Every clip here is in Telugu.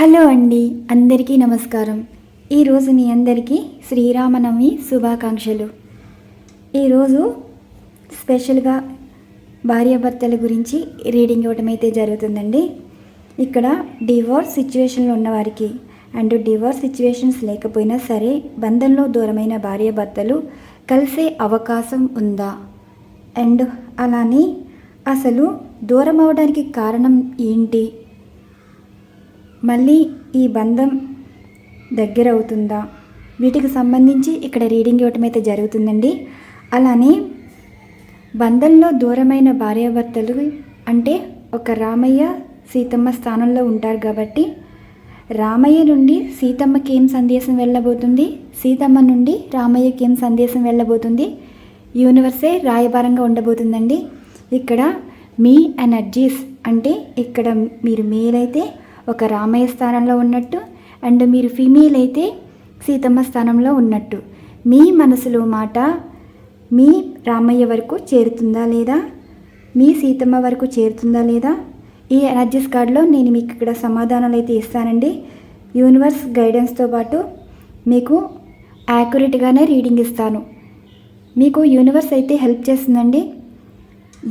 హలో అండి, అందరికీ నమస్కారం. ఈరోజు మీ అందరికీ శ్రీరామనవమి శుభాకాంక్షలు. ఈరోజు స్పెషల్గా భార్యాభర్తల గురించి రీడింగ్ ఇవ్వటం అయితే జరుగుతుందండి. ఇక్కడ డివోర్స్ సిచ్యువేషన్లో ఉన్నవారికి అండ్ డివోర్స్ సిచ్యువేషన్స్ లేకపోయినా సరే బంధంలో దూరమైన భార్యాభర్తలు కలిసే అవకాశం ఉందా, అండ్ అలానే అసలు దూరం అవడానికి కారణం ఏంటి, మళ్ళీ ఈ బంధం దగ్గర అవుతుందా, వీటికి సంబంధించి ఇక్కడ రీడింగ్ ఇవ్వటం అయితే జరుగుతుందండి. అలానే బంధంలో దూరమైన భార్యాభర్తలు అంటే ఒక రామయ్య సీతమ్మ స్థానంలో ఉంటారు కాబట్టి రామయ్య నుండి సీతమ్మకి ఏం సందేశం వెళ్ళబోతుంది, సీతమ్మ నుండి రామయ్యకి ఏం సందేశం వెళ్ళబోతుంది, యూనివర్సే రాయబారంగా ఉండబోతుందండి. ఇక్కడ మీ ఎనర్జీస్ అంటే ఇక్కడ మీరు మేలైతే ఒక రామయ్య స్థానంలో ఉన్నట్టు అండ్ మీరు ఫీమేల్ అయితే సీతమ్మ స్థానంలో ఉన్నట్టు మీ మనసులో మాట మీ రామయ్య వరకు చేరుతుందా లేదా, మీ సీతమ్మ వరకు చేరుతుందా లేదా, ఈ ఎనర్జీస్ కార్డులో నేను మీకు ఇక్కడ సమాధానాలు అయితే ఇస్తానండి. యూనివర్స్ గైడెన్స్తో పాటు మీకు యాక్యురేట్గానే రీడింగ్ ఇస్తాను. మీకు యూనివర్స్ అయితే హెల్ప్ చేస్తుందండి.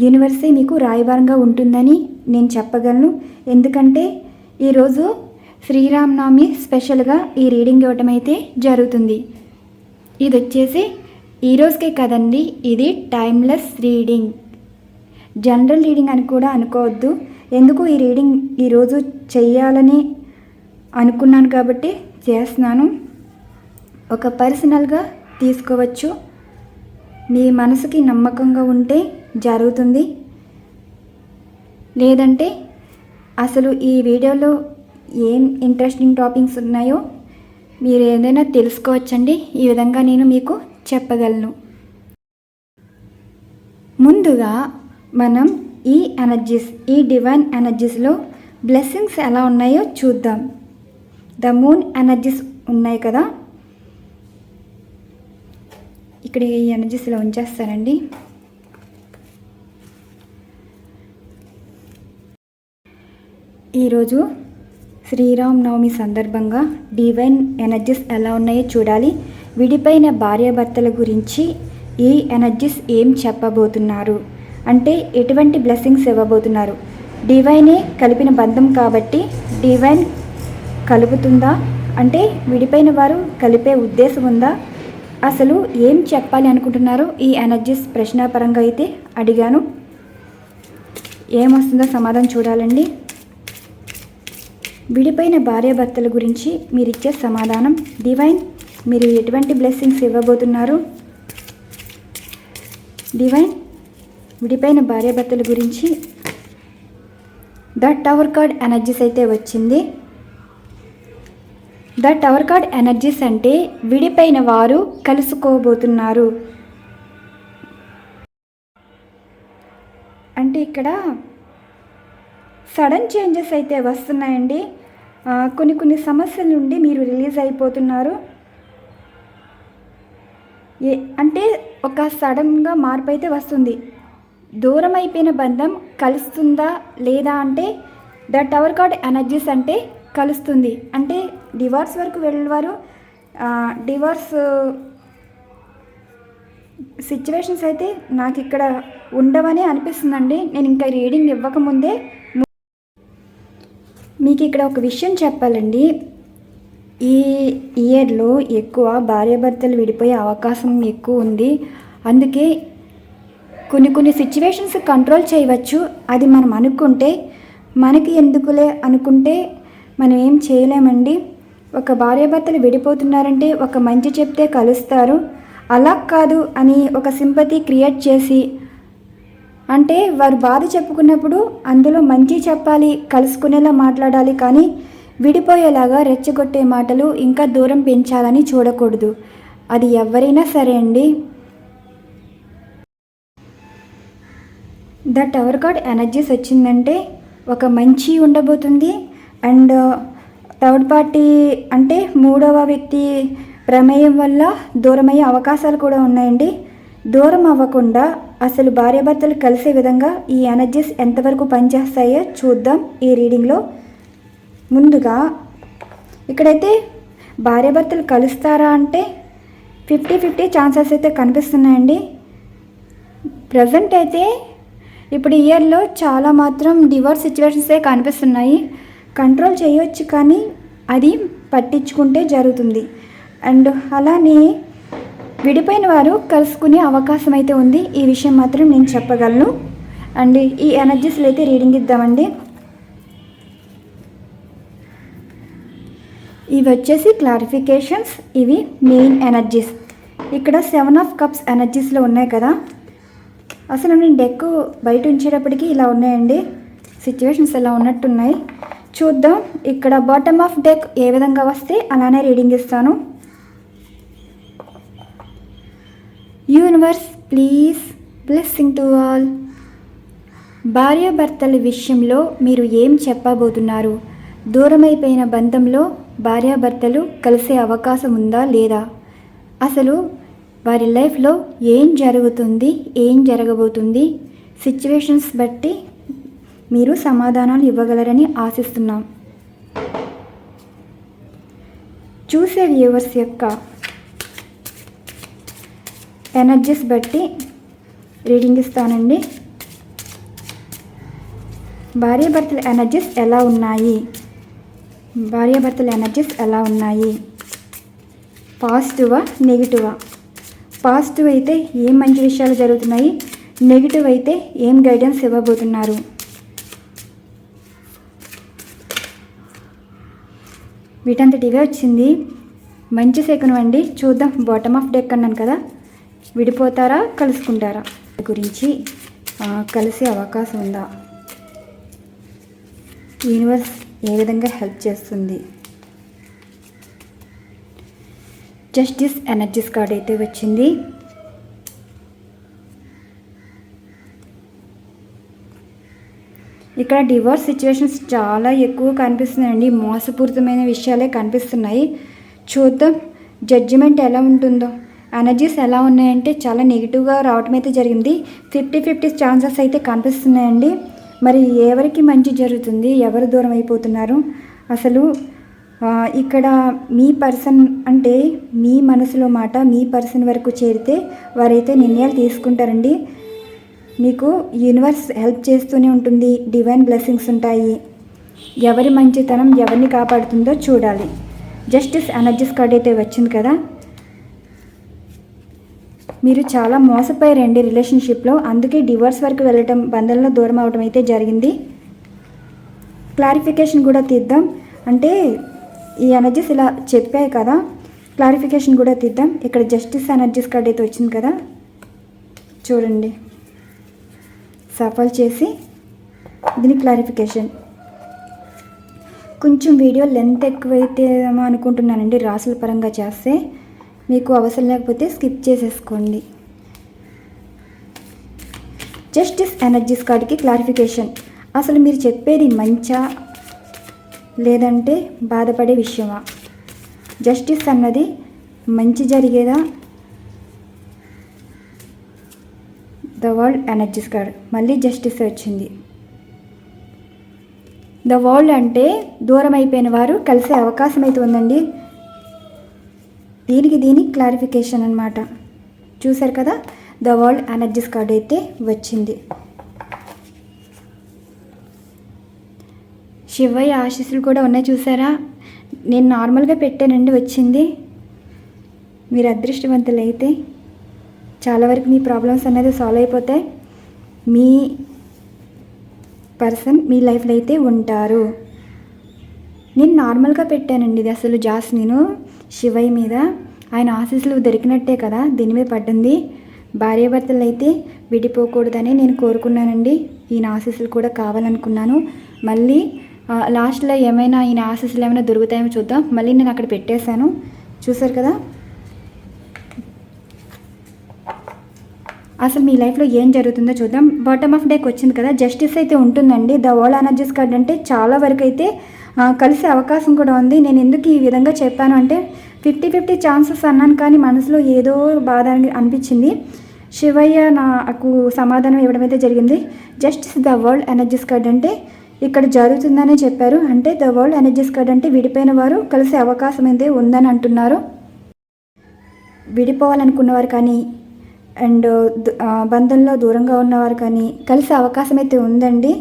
యూనివర్సే మీకు రాయబారంగా ఉంటుందని నేను చెప్పగలను. ఎందుకంటే ఈరోజు శ్రీరామనవమి స్పెషల్గా ఈ రీడింగ్ ఇవ్వటం అయితే జరుగుతుంది. ఇది వచ్చేసి ఈరోజుకే కదండి, ఇది టైమ్లెస్ రీడింగ్, జనరల్ రీడింగ్ అని కూడా అనుకోవద్దు. ఎందుకు ఈ రీడింగ్ ఈరోజు చెయ్యాలని అనుకున్నాను కాబట్టి చేస్తున్నాను. ఒక పర్సనల్గా తీసుకోవచ్చు, మీ మనసుకి నమ్మకంగా ఉంటే జరుగుతుంది, లేదంటే అసలు ఈ వీడియోలో ఏం ఇంట్రెస్టింగ్ టాపిక్స్ ఉన్నాయో మీరు ఏదైనా తెలుసుకోవచ్చండి. ఈ విధంగా నేను మీకు చెప్పగలను. ముందుగా మనం ఈ ఎనర్జీస్, ఈ డివైన్ ఎనర్జీస్లో బ్లెస్సింగ్స్ ఎలా ఉన్నాయో చూద్దాం. ద మూన్ ఎనర్జీస్ ఉన్నాయి కదా, ఇక్కడ ఈ ఎనర్జీస్లో ఉంచేస్తానండి. ఈరోజు శ్రీరామనవమి సందర్భంగా డివైన్ ఎనర్జీస్ ఎలా ఉన్నాయో చూడాలి. విడిపోయిన భార్యాభర్తల గురించి ఈ ఎనర్జీస్ ఏం చెప్పబోతున్నారు, అంటే ఎటువంటి బ్లెస్సింగ్స్ ఇవ్వబోతున్నారు. డివైనే కలిపిన బంధం కాబట్టి డివైన్ కలుపుతుందా, అంటే విడిపోయిన వారు కలిపే ఉద్దేశం ఉందా, అసలు ఏం చెప్పాలి అనుకుంటున్నారు ఈ ఎనర్జీస్ ప్రశ్నాపరంగా అయితే అడిగాను. ఏమొస్తుందో సమాధానం చూడాలండి. విడిపోయిన భార్యాభర్తల గురించి మీరు ఇచ్చే సమాధానం. డివైన్ మీరు ఎటువంటి బ్లెస్సింగ్స్ ఇవ్వబోతున్నారు. డివైన్ విడిపోయిన భార్యాభర్తల గురించి ద టవర్ కార్డ్ ఎనర్జీస్ అయితే వచ్చింది. ద టవర్ కార్డ్ ఎనర్జీస్ అంటే విడిపోయిన వారు కలుసుకోబోతున్నారు. అంటే ఇక్కడ సడన్ చేంజెస్ అయితే వస్తున్నాయండి. కొన్ని సమస్యల నుండి మీరు రిలీజ్ అయిపోతున్నారు. అంటే ఒక సడన్గా మార్పు అయితే వస్తుంది. దూరం అయిపోయిన బంధం కలుస్తుందా లేదా అంటే ద టవర్ కార్డ్ ఎనర్జీస్ అంటే కలుస్తుంది. అంటే డివోర్స్ వరకు వెళ్ళేవారు డివోర్స్ సిచ్యువేషన్స్ అయితే నాకు ఇక్కడ ఉండవని అనిపిస్తుందండి. నేను ఇంకా రీడింగ్ ఇవ్వకముందే మీకు ఇక్కడ ఒక విషయం చెప్పాలండి. ఈ ఇయర్లో ఎక్కువ భార్యాభర్తలు విడిపోయే అవకాశం ఎక్కువ ఉంది. అందుకే కొన్ని సిచ్యువేషన్స్ కంట్రోల్ చేయవచ్చు. అది మనం అనుకుంటే, మనకి ఎందుకులే అనుకుంటే మనం ఏం చేయలేమండి. ఒక భార్యాభర్తలు విడిపోతున్నారంటే ఒక మంచి చెప్తే కలుస్తారు, అలా కాదు అని ఒక సింపతి క్రియేట్ చేసి, అంటే వారు బాధ చెప్పుకున్నప్పుడు అందులో మంచి చెప్పాలి, కలుసుకునేలా మాట్లాడాలి, కానీ విడిపోయేలాగా రెచ్చగొట్టే మాటలు ఇంకా దూరం పెంచాలని చూడకూడదు. అది ఎవరైనా సరే అండి. ద టవర్ కార్డ్ ఎనర్జీస్ వచ్చిందంటే ఒక మంచి ఉండబోతుంది. అండ్ థర్డ్ పార్టీ అంటే మూడవ వ్యక్తి ప్రమేయం వల్ల దూరమయ్యే అవకాశాలు కూడా ఉన్నాయండి. దూరం అవ్వకుండా అసలు భార్యాభర్తలు కలిసే విధంగా ఈ ఎనర్జీస్ ఎంతవరకు పనిచేస్తాయో చూద్దాం ఈ రీడింగ్లో. ముందుగా ఇక్కడైతే భార్యాభర్తలు కలుస్తారా అంటే 50-50 ఛాన్సెస్ అయితే కనిపిస్తున్నాయండి. ప్రజెంట్ అయితే ఇప్పుడు ఇయర్లో చాలా మాత్రం డివోర్స్ సిచ్యువేషన్సే కనిపిస్తున్నాయి. కంట్రోల్ చేయవచ్చు కానీ అది పట్టించుకుంటే జరుగుతుంది. అండ్ అలానే విడిపోయిన వారు కలుసుకునే అవకాశం అయితే ఉంది. ఈ విషయం మాత్రం నేను చెప్పగలను. అండ్ ఈ ఎనర్జీస్లో అయితే రీడింగ్ ఇద్దామండి. ఇవి వచ్చేసి క్లారిఫికేషన్స్, ఇవి మెయిన్ ఎనర్జీస్. ఇక్కడ 7 ఆఫ్ కప్స్ ఎనర్జీస్లో ఉన్నాయి కదా. అసలు నేను డెక్ బయట ఉంచేటప్పటికి ఇలా ఉన్నాయండి. సిచ్యువేషన్స్ ఎలా ఉన్నట్టున్నాయి చూద్దాం. ఇక్కడ బాటమ్ ఆఫ్ డెక్ ఏ విధంగా వస్తే అలానే రీడింగ్ ఇస్తాను. Universe please blessing to all. భార్యాభర్తల విషయంలో మీరు ఏం చెప్పబోతున్నారు? దూరమైపోయిన బంధంలో భార్యాభర్తలు కలిసే అవకాశం ఉందా లేదా? అసలు వారి లైఫ్లో ఏం జరుగుతుంది, ఏం జరగబోతుంది? సిచ్యువేషన్స్ బట్టి మీరు సమాధానాలు ఇవ్వగలరని ఆశిస్తున్నాం. చూసే వ్యూవర్స్ యొక్క ఎనర్జీస్ బట్టి రీడింగ్ ఇస్తానండి. భార్యాభర్తల ఎనర్జీస్ ఎలా ఉన్నాయి? భార్యాభర్తల ఎనర్జీస్ ఎలా ఉన్నాయి? పాజిటివా, నెగిటివా? పాజిటివ్ అయితే ఏం మంచి విషయాలు జరుగుతున్నాయి, నెగిటివ్ అయితే ఏం గైడెన్స్ ఇవ్వబోతున్నారు? వీటంతటివే వచ్చింది. మంచి శకునం అండి. చూద్దాం. బాటమ్ ఆఫ్ డెక్ అన్నాను కదా, విడిపోతారా కలుసుకుంటారా గురించి కలిసే అవకాశం ఉందా? యూనివర్స్ ఏ విధంగా హెల్ప్ చేస్తుంది? జస్టిస్ ఎనర్జీస్ కార్డ్ అయితే వచ్చింది. ఇక్కడ డివోర్స్ సిచ్యువేషన్స్ చాలా ఎక్కువ కనిపిస్తున్నాయండి. మోసపూరితమైన విషయాలే కనిపిస్తున్నాయి. చూద్దాం జడ్జిమెంట్ ఎలా ఉంటుందో. ఎనర్జీస్ ఎలా ఉన్నాయంటే చాలా నెగిటివ్గా రావటం అయితే జరిగింది. 50-50 ఛాన్సెస్ అయితే కనిపిస్తున్నాయండి. మరి ఎవరికి మంచి జరుగుతుంది, ఎవరు దూరం అయిపోతున్నారు? అసలు ఇక్కడ మీ పర్సన్ అంటే మీ మనసులో మాట మీ పర్సన్ వరకు చేరితే వారైతే నిర్ణయాలు తీసుకుంటారండి. మీకు యూనివర్స్ హెల్ప్ చేస్తూనే ఉంటుంది. డివైన్ బ్లెస్సింగ్స్ ఉంటాయి. ఎవరి మంచితనం ఎవరిని కాపాడుతుందో చూడాలి. జస్టిస్ ఎనర్జీస్ కార్డ్ అయితే వచ్చింది కదా. మీరు చాలా మోసపోయారండి రిలేషన్షిప్లో, అందుకే డివోర్స్ వరకు వెళ్ళటం, బంధంలో దూరం అవడం అయితే జరిగింది. క్లారిఫికేషన్ కూడా తీద్దాం. అంటే ఈ ఎనర్జీస్ ఇలా చెప్పాయి కదా, క్లారిఫికేషన్ కూడా తీద్దాం. ఇక్కడ జస్టిస్ ఎనర్జీస్ కార్డ్ అయితే వచ్చింది కదా, చూడండి. సఫల్ చేసి దీని క్లారిఫికేషన్. కొంచెం వీడియో లెంత్ ఎక్కువైతే అనుకుంటున్నానండి రాసుల పరంగా చేస్తే. మీకు అవసరం లేకపోతే స్కిప్ చేసేసుకోండి. జస్టిస్ ఎనర్జీస్ కార్డ్కి క్లారిఫికేషన్. అసలు మీరు చెప్పేది మంచా లేదంటే బాధపడే విషయమా? జస్టిస్ అన్నది మంచి జరిగేదా? ద వరల్డ్ ఎనర్జీస్ కార్డ్ మళ్ళీ జస్టిస్ వచ్చింది. ద వరల్డ్ అంటే దూరం అయిపోయిన వారు కలిసే అవకాశం అయితే ఉందండి. దీని క్లారిఫికేషన్ అన్నమాట. చూసారు కదా, ద వరల్డ్ ఎనర్జీస్ కార్డ్ అయితే వచ్చింది. శివయ్య ఆశీస్సులు కూడా ఉన్నాయి చూసారా. నేను నార్మల్గా పెట్టానండి, వచ్చింది. మీరు అదృష్టవంతులు అయితే చాలా వరకు మీ ప్రాబ్లమ్స్ అనేది సాల్వ్ అయిపోతాయి. మీ పర్సన్ మీ లైఫ్లో అయితే ఉంటారు. నేను నార్మల్గా పెట్టానండి ఇది. అసలు జాస్మిను శివయ్య మీద ఆయన ఆశీస్సులు దొరికినట్టే కదా దీని మీద పడ్డింది. భార్యాభర్తలు అయితే విడిపోకూడదని నేను కోరుకున్నానండి. ఈయన ఆశీస్సులు కూడా కావాలనుకున్నాను. మళ్ళీ లాస్ట్లో ఏమైనా ఈయన ఆశీస్సులు ఏమైనా దొరుకుతాయేమో చూద్దాం. మళ్ళీ నేను అక్కడ పెట్టేశాను, చూసారు కదా. అసలు మీ లైఫ్లో ఏం జరుగుతుందో చూద్దాం. బాటమ్ ఆఫ్ డెక్ వచ్చింది కదా, జస్టిస్ అయితే ఉంటుందండి. ద వరల్డ్ ఎనర్జీస్ కార్డ్ అంటే చాలా వరకు అయితే కలిసే అవకాశం కూడా ఉంది. నేను ఎందుకు ఈ విధంగా చెప్పాను అంటే 50-50 ఛాన్సెస్ అన్నాను, కానీ మనసులో ఏదో బాధ అనిపించింది. శివయ్య నాకు సమాధానం ఇవ్వడం అయితే జరిగింది. Justice the world energies card అంటే ఇక్కడ జరుగుతుందని చెప్పారు. అంటే ద వరల్డ్ ఎనర్జీస్ కార్డ్ అంటే విడిపోయిన వారు కలిసే అవకాశం అయితే ఉందని అంటున్నారు. విడిపోవాలనుకున్నవారు కానీ అండ్ బంధంలో దూరంగా ఉన్నవారు కానీ కలిసే అవకాశం అయితే ఉందండి.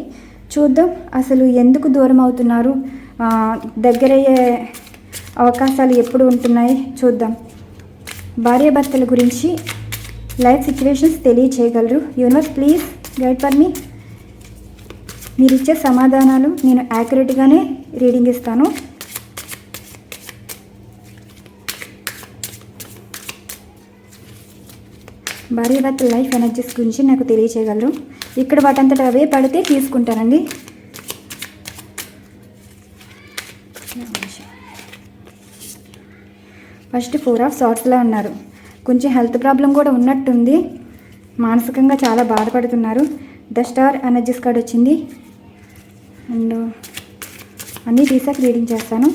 చూద్దాం అసలు ఎందుకు దూరం అవుతున్నారు, దగ్గరయ్యే అవకాశాలు ఎప్పుడు ఉంటున్నాయి చూద్దాం. భార్యాభర్తల గురించి లైఫ్ సిచ్యువేషన్స్ తెలియచేయగలరు. Universe please guide for me. మీరు ఇచ్చే సమాధానాలు నేను యాక్యురేట్గానే రీడింగ్ ఇస్తాను. భార్యాభర్తల లైఫ్ ఎనర్జీస్ గురించి నాకు తెలియచేయగలరు. ఇక్కడ వాటంతట అవే పడితే తీసుకుంటానండి. ఫస్ట్ 4 ఆఫ్ సార్ట్స్లో ఉన్నారు. కొంచెం హెల్త్ ప్రాబ్లం కూడా ఉన్నట్టుంది. మానసికంగా చాలా బాధపడుతున్నారు. ద స్టార్ ఎనర్జీస్ కార్డ్ వచ్చింది. అండ్ అన్నీ తీసాక రీడింగ్ చేస్తాను.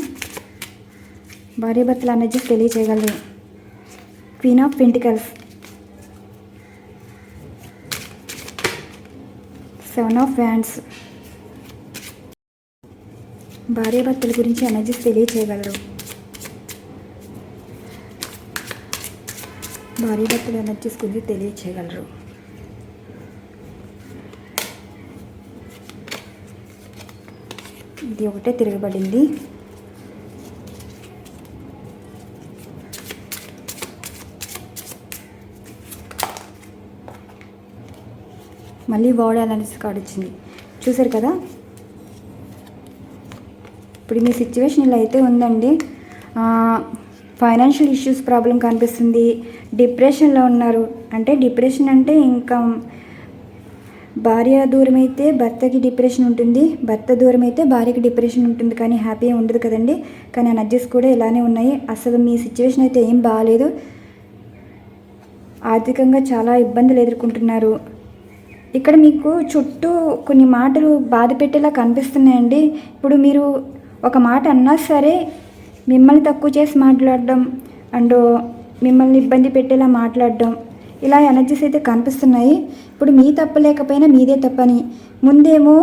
భార్యాభర్తల ఎనర్జీస్ తెలియచేయగలరు. Queen of pentacles, 7 of wands. భార్యాభర్తల గురించి ఎనర్జీస్ తెలియచేయగలరు. భార్యాభర్తల ఎనర్జీస్ గురించి తెలియచేయగలరు. ఇది ఒకటే తిరగబడింది. మళ్ళీ వాడాలనేసి కార్డు వచ్చింది. చూసారు కదా, ఇప్పుడు మీ సిచ్యువేషన్ ఇలా అయితే ఉందండి. ఫైనాన్షియల్ ఇష్యూస్ ప్రాబ్లం కనిపిస్తుంది. డిప్రెషన్లో ఉన్నారు. అంటే డిప్రెషన్ అంటే ఇంకా భార్య దూరం అయితే భర్తకి డిప్రెషన్ ఉంటుంది, భర్త దూరం అయితే భార్యకి డిప్రెషన్ ఉంటుంది. కానీ హ్యాపీ ఉండదు కదండి. కానీ ఎనర్జీస్ కూడా ఇలానే ఉన్నాయి. అసలు మీ సిచ్యువేషన్ అయితే ఏం బాగాలేదు. ఆర్థికంగా చాలా ఇబ్బందులు ఎదుర్కొంటున్నారు. ఇక్కడ మీకు చుట్టూ కొన్ని మాటలు బాధ పెట్టేలా కనిపిస్తున్నాయండి. ఇప్పుడు మీరు ఒక మాట అన్నా సరే మిమ్మల్ని తక్కువ చేసి మాట్లాడడం అండ్ మిమ్మల్ని ఇబ్బంది పెట్టేలా మాట్లాడడం, ఇలా ఎనర్జీస్ అయితే కనిపిస్తున్నాయి. ఇప్పుడు మీ తప్పు లేకపోయినా మీదే తప్పని ముందేమో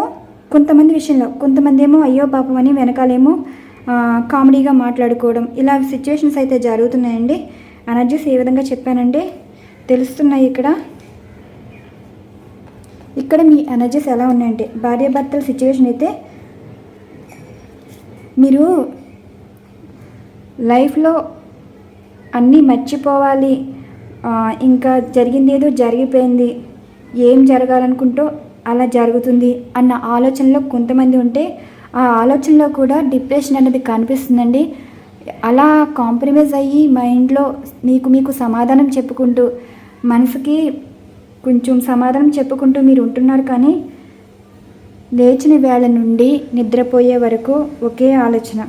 కొంతమంది విషయంలో, కొంతమంది ఏమో అయ్యో పాపం అని వెనకాలేమో కామెడీగా మాట్లాడుకోవడం, ఇలా సిచ్యువేషన్స్ అయితే జరుగుతున్నాయండి. ఎనర్జీస్ ఏ విధంగా చెప్పానంటే తెలుస్తున్నాయి. ఇక్కడ మీ ఎనర్జీస్ ఎలా ఉన్నాయంటే భార్యాభర్తల సిచ్యువేషన్ అయితే మీరు లైఫ్లో అన్నీ మర్చిపోవాలి, ఇంకా జరిగింది ఏదో జరిగిపోయింది, ఏం జరగాలనుకుంటూ అలా జరుగుతుంది అన్న ఆలోచనలో కొంతమంది ఉంటే ఆ ఆలోచనలో కూడా డిప్రెషన్ అనేది కనిపిస్తుందండి. అలా కాంప్రమైజ్ అయ్యి మైండ్లో మీకు సమాధానం చెప్పుకుంటూ, మనసుకి కొంచెం సమాధానం చెప్పుకుంటూ మీరు ఉంటున్నారు. కానీ లేచిన వేళ నుండి నిద్రపోయే వరకు ఒకే ఆలోచన,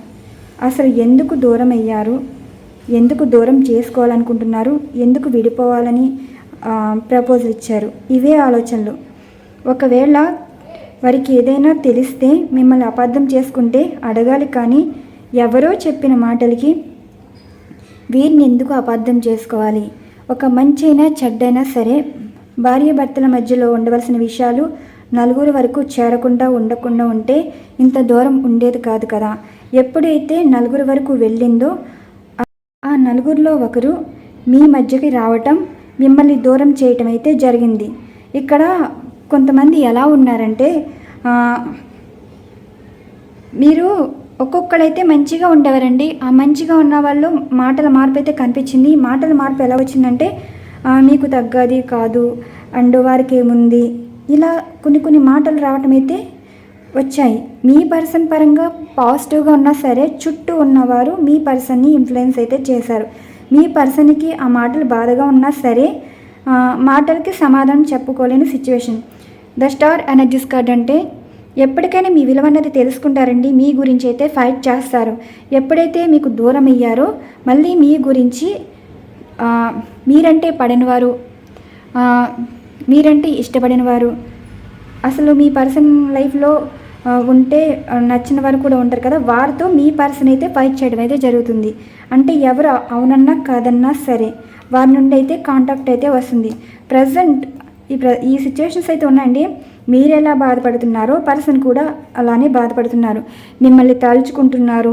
అసలు ఎందుకు దూరం అయ్యారు, ఎందుకు దూరం చేసుకోవాలనుకుంటున్నారు, ఎందుకు విడిపోవాలని ప్రపోజల్ ఇచ్చారు, ఇవే ఆలోచనలు. ఒకవేళ వారికి ఏదైనా తెలిస్తే మిమ్మల్ని అపార్థం చేసుకుంటే అడగాలి. కానీ ఎవరో చెప్పిన మాటలకి వీరిని ఎందుకు అపార్థం చేసుకోవాలి. ఒక మంచైనా చెడ్డైనా సరే భార్యాభర్తల మధ్యలో ఉండవలసిన విషయాలు నలుగురు వరకు చేరకుండా ఉండకుండా ఉంటే ఇంత దూరం ఉండేది కాదు కదా. ఎప్పుడైతే నలుగురు వరకు వెళ్ళిందో ఆ నలుగురిలో ఒకరు మీ మధ్యకి రావటం, మిమ్మల్ని దూరం చేయటం అయితే జరిగింది. ఇక్కడ కొంతమంది ఎలా ఉన్నారంటే మీరు ఒక్కొక్కడైతే మంచిగా ఉండేవారండి. ఆ మంచిగా ఉన్న వాళ్ళు మాటల మార్పు అయితే కనిపించింది. మాటల మార్పు ఎలా వచ్చిందంటే మీకు తగ్గది కాదు అండ్ వారికి ఏముంది, ఇలా కొన్ని మాటలు రావటం అయితే వచ్చాయి. మీ పర్సన్ పరంగా పాజిటివ్గా ఉన్నా సరే చుట్టూ ఉన్నవారు మీ పర్సన్ని ఇన్ఫ్లుయెన్స్ అయితే చేశారు. మీ పర్సన్కి ఆ మాటలు బాధగా ఉన్నా సరే మాటలకి సమాధానం చెప్పుకోలేని situation. The star energies card అంటే ఎప్పటికైనా మీ విలువ అనేది తెలుసుకుంటారండి. మీ గురించి అయితే ఫైట్ చేస్తారు. ఎప్పుడైతే మీకు దూరం అయ్యారో మళ్ళీ మీ గురించి మీరంటే పడినవారు, మీరంటే ఇష్టపడినవారు, అసలు మీ పర్సన్ లైఫ్లో ఉంటే నచ్చిన వారు కూడా ఉంటారు కదా, వారితో మీ పర్సన్ అయితే ఫైట్ చేయడం అయితే జరుగుతుంది. అంటే ఎవరు అవునన్నా కాదన్నా సరే వారి నుండి అయితే కాంటాక్ట్ అయితే వస్తుంది. ప్రజెంట్ ఈ సిచ్యువేషన్స్ అయితే ఉన్నాయండి. మీరు ఎలా బాధపడుతున్నారో పర్సన్ కూడా అలానే బాధపడుతున్నారు. మిమ్మల్ని తలుచుకుంటున్నారు,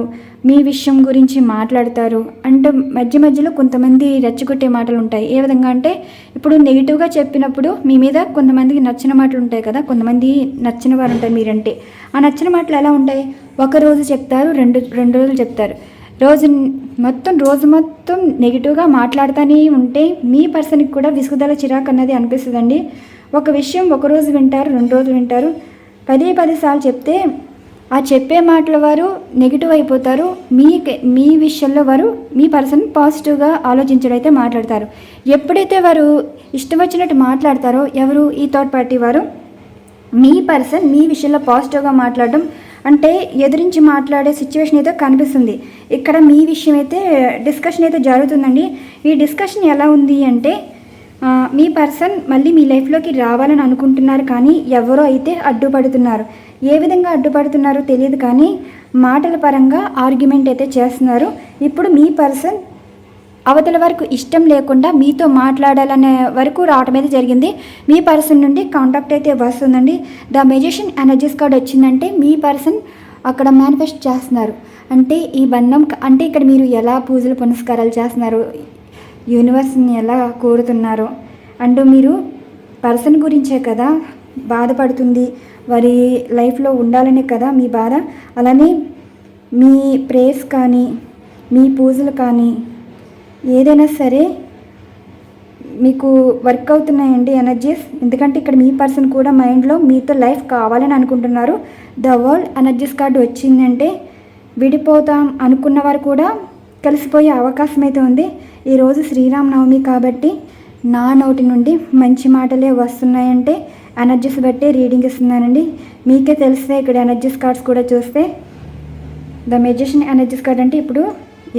మీ విషయం గురించి మాట్లాడతారు. అంటే మధ్య మధ్యలో కొంతమంది రెచ్చగొట్టే మాటలు ఉంటాయి. ఏ విధంగా అంటే ఇప్పుడు నెగిటివ్గా చెప్పినప్పుడు మీ మీద కొంతమందికి నచ్చిన మాటలు ఉంటాయి కదా, కొంతమంది నచ్చిన వారు ఉంటారు మీరంటే. ఆ నచ్చిన మాటలు ఎలా ఉంటాయి? ఒక రోజు చెప్తారు, రెండు రోజులు చెప్తారు. రోజు మొత్తం నెగిటివ్గా మాట్లాడుతూనే ఉంటే మీ పర్సన్కి కూడా విసుగుదల, చిరాకు అన్నది అనిపిస్తుందండి. ఒక విషయం ఒకరోజు వింటారు, 2 రోజులు వింటారు. 10 సార్లు చెప్తే ఆ చెప్పే మాటల వారు నెగిటివ్ అయిపోతారు. మీ విషయంలో వారు మీ పర్సన్ పాజిటివ్గా ఆలోచించడం అయితే మాట్లాడతారు. ఎప్పుడైతే వారు ఇష్టం వచ్చినట్టు మాట్లాడతారో ఎవరు, ఈ థర్డ్ పార్టీ వారు, మీ పర్సన్ మీ విషయంలో పాజిటివ్గా మాట్లాడడం అంటే ఎదురించి మాట్లాడే సిచ్యువేషన్ అయితే కనిపిస్తుంది. ఇక్కడ మీ విషయం అయితే డిస్కషన్ అయితే జరుగుతుందండి. ఈ డిస్కషన్ ఎలా ఉంది అంటే మీ పర్సన్ మళ్ళీ మీ లైఫ్లోకి రావాలని అనుకుంటున్నారు, కానీ ఎవరో అయితే అడ్డుపడుతున్నారు. ఏ విధంగా అడ్డుపడుతున్నారో తెలియదు, కానీ మాటల పరంగా ఆర్గ్యుమెంట్ అయితే చేస్తున్నారు. ఇప్పుడు మీ పర్సన్ అవతల వరకు ఇష్టం లేకుండా మీతో మాట్లాడాలనే వరకు రావటం అయితే జరిగింది. మీ పర్సన్ నుండి కాంటాక్ట్ అయితే వస్తుందండి. ద మెజిషియన్ ఎనర్జీస్ కార్డ్ వచ్చిందంటే మీ పర్సన్ అక్కడ మేనిఫెస్ట్ చేస్తున్నారు. అంటే ఈ బంధం అంటే ఇక్కడ మీరు ఎలా పూజలు పునస్కారాలు చేస్తున్నారు, యూనివర్స్ని ఎలా కోరుతున్నారో, అంటూ మీరు పర్సన్ గురించే కదా బాధపడుతుంది, వారి లైఫ్లో ఉండాలనే కదా మీ బాధ. అలానే మీ ప్రేయర్స్ కానీ మీ పూజలు కానీ ఏదైనా సరే మీకు వర్క్ అవుతున్నాయండి ఎనర్జీస్. ఎందుకంటే ఇక్కడ మీ పర్సన్ కూడా మైండ్లో మీతో లైఫ్ కావాలని అనుకుంటున్నారు. ద వరల్డ్ ఎనర్జీస్ కార్డు వచ్చిందంటే విడిపోతాం అనుకున్న వారు కూడా కలిసిపోయే అవకాశం అయితే ఉంది. ఈరోజు శ్రీరామనవమి కాబట్టి నా నోటి నుండి మంచి మాటలే వస్తున్నాయంటే ఎనర్జీస్ బట్టే రీడింగ్ ఇస్తున్నానండి. మీకే తెలిస్తే ఇక్కడ ఎనర్జీస్ కార్డ్స్ కూడా చూస్తే ద మెజిషియన్ ఎనర్జీస్ కార్డ్ అంటే ఇప్పుడు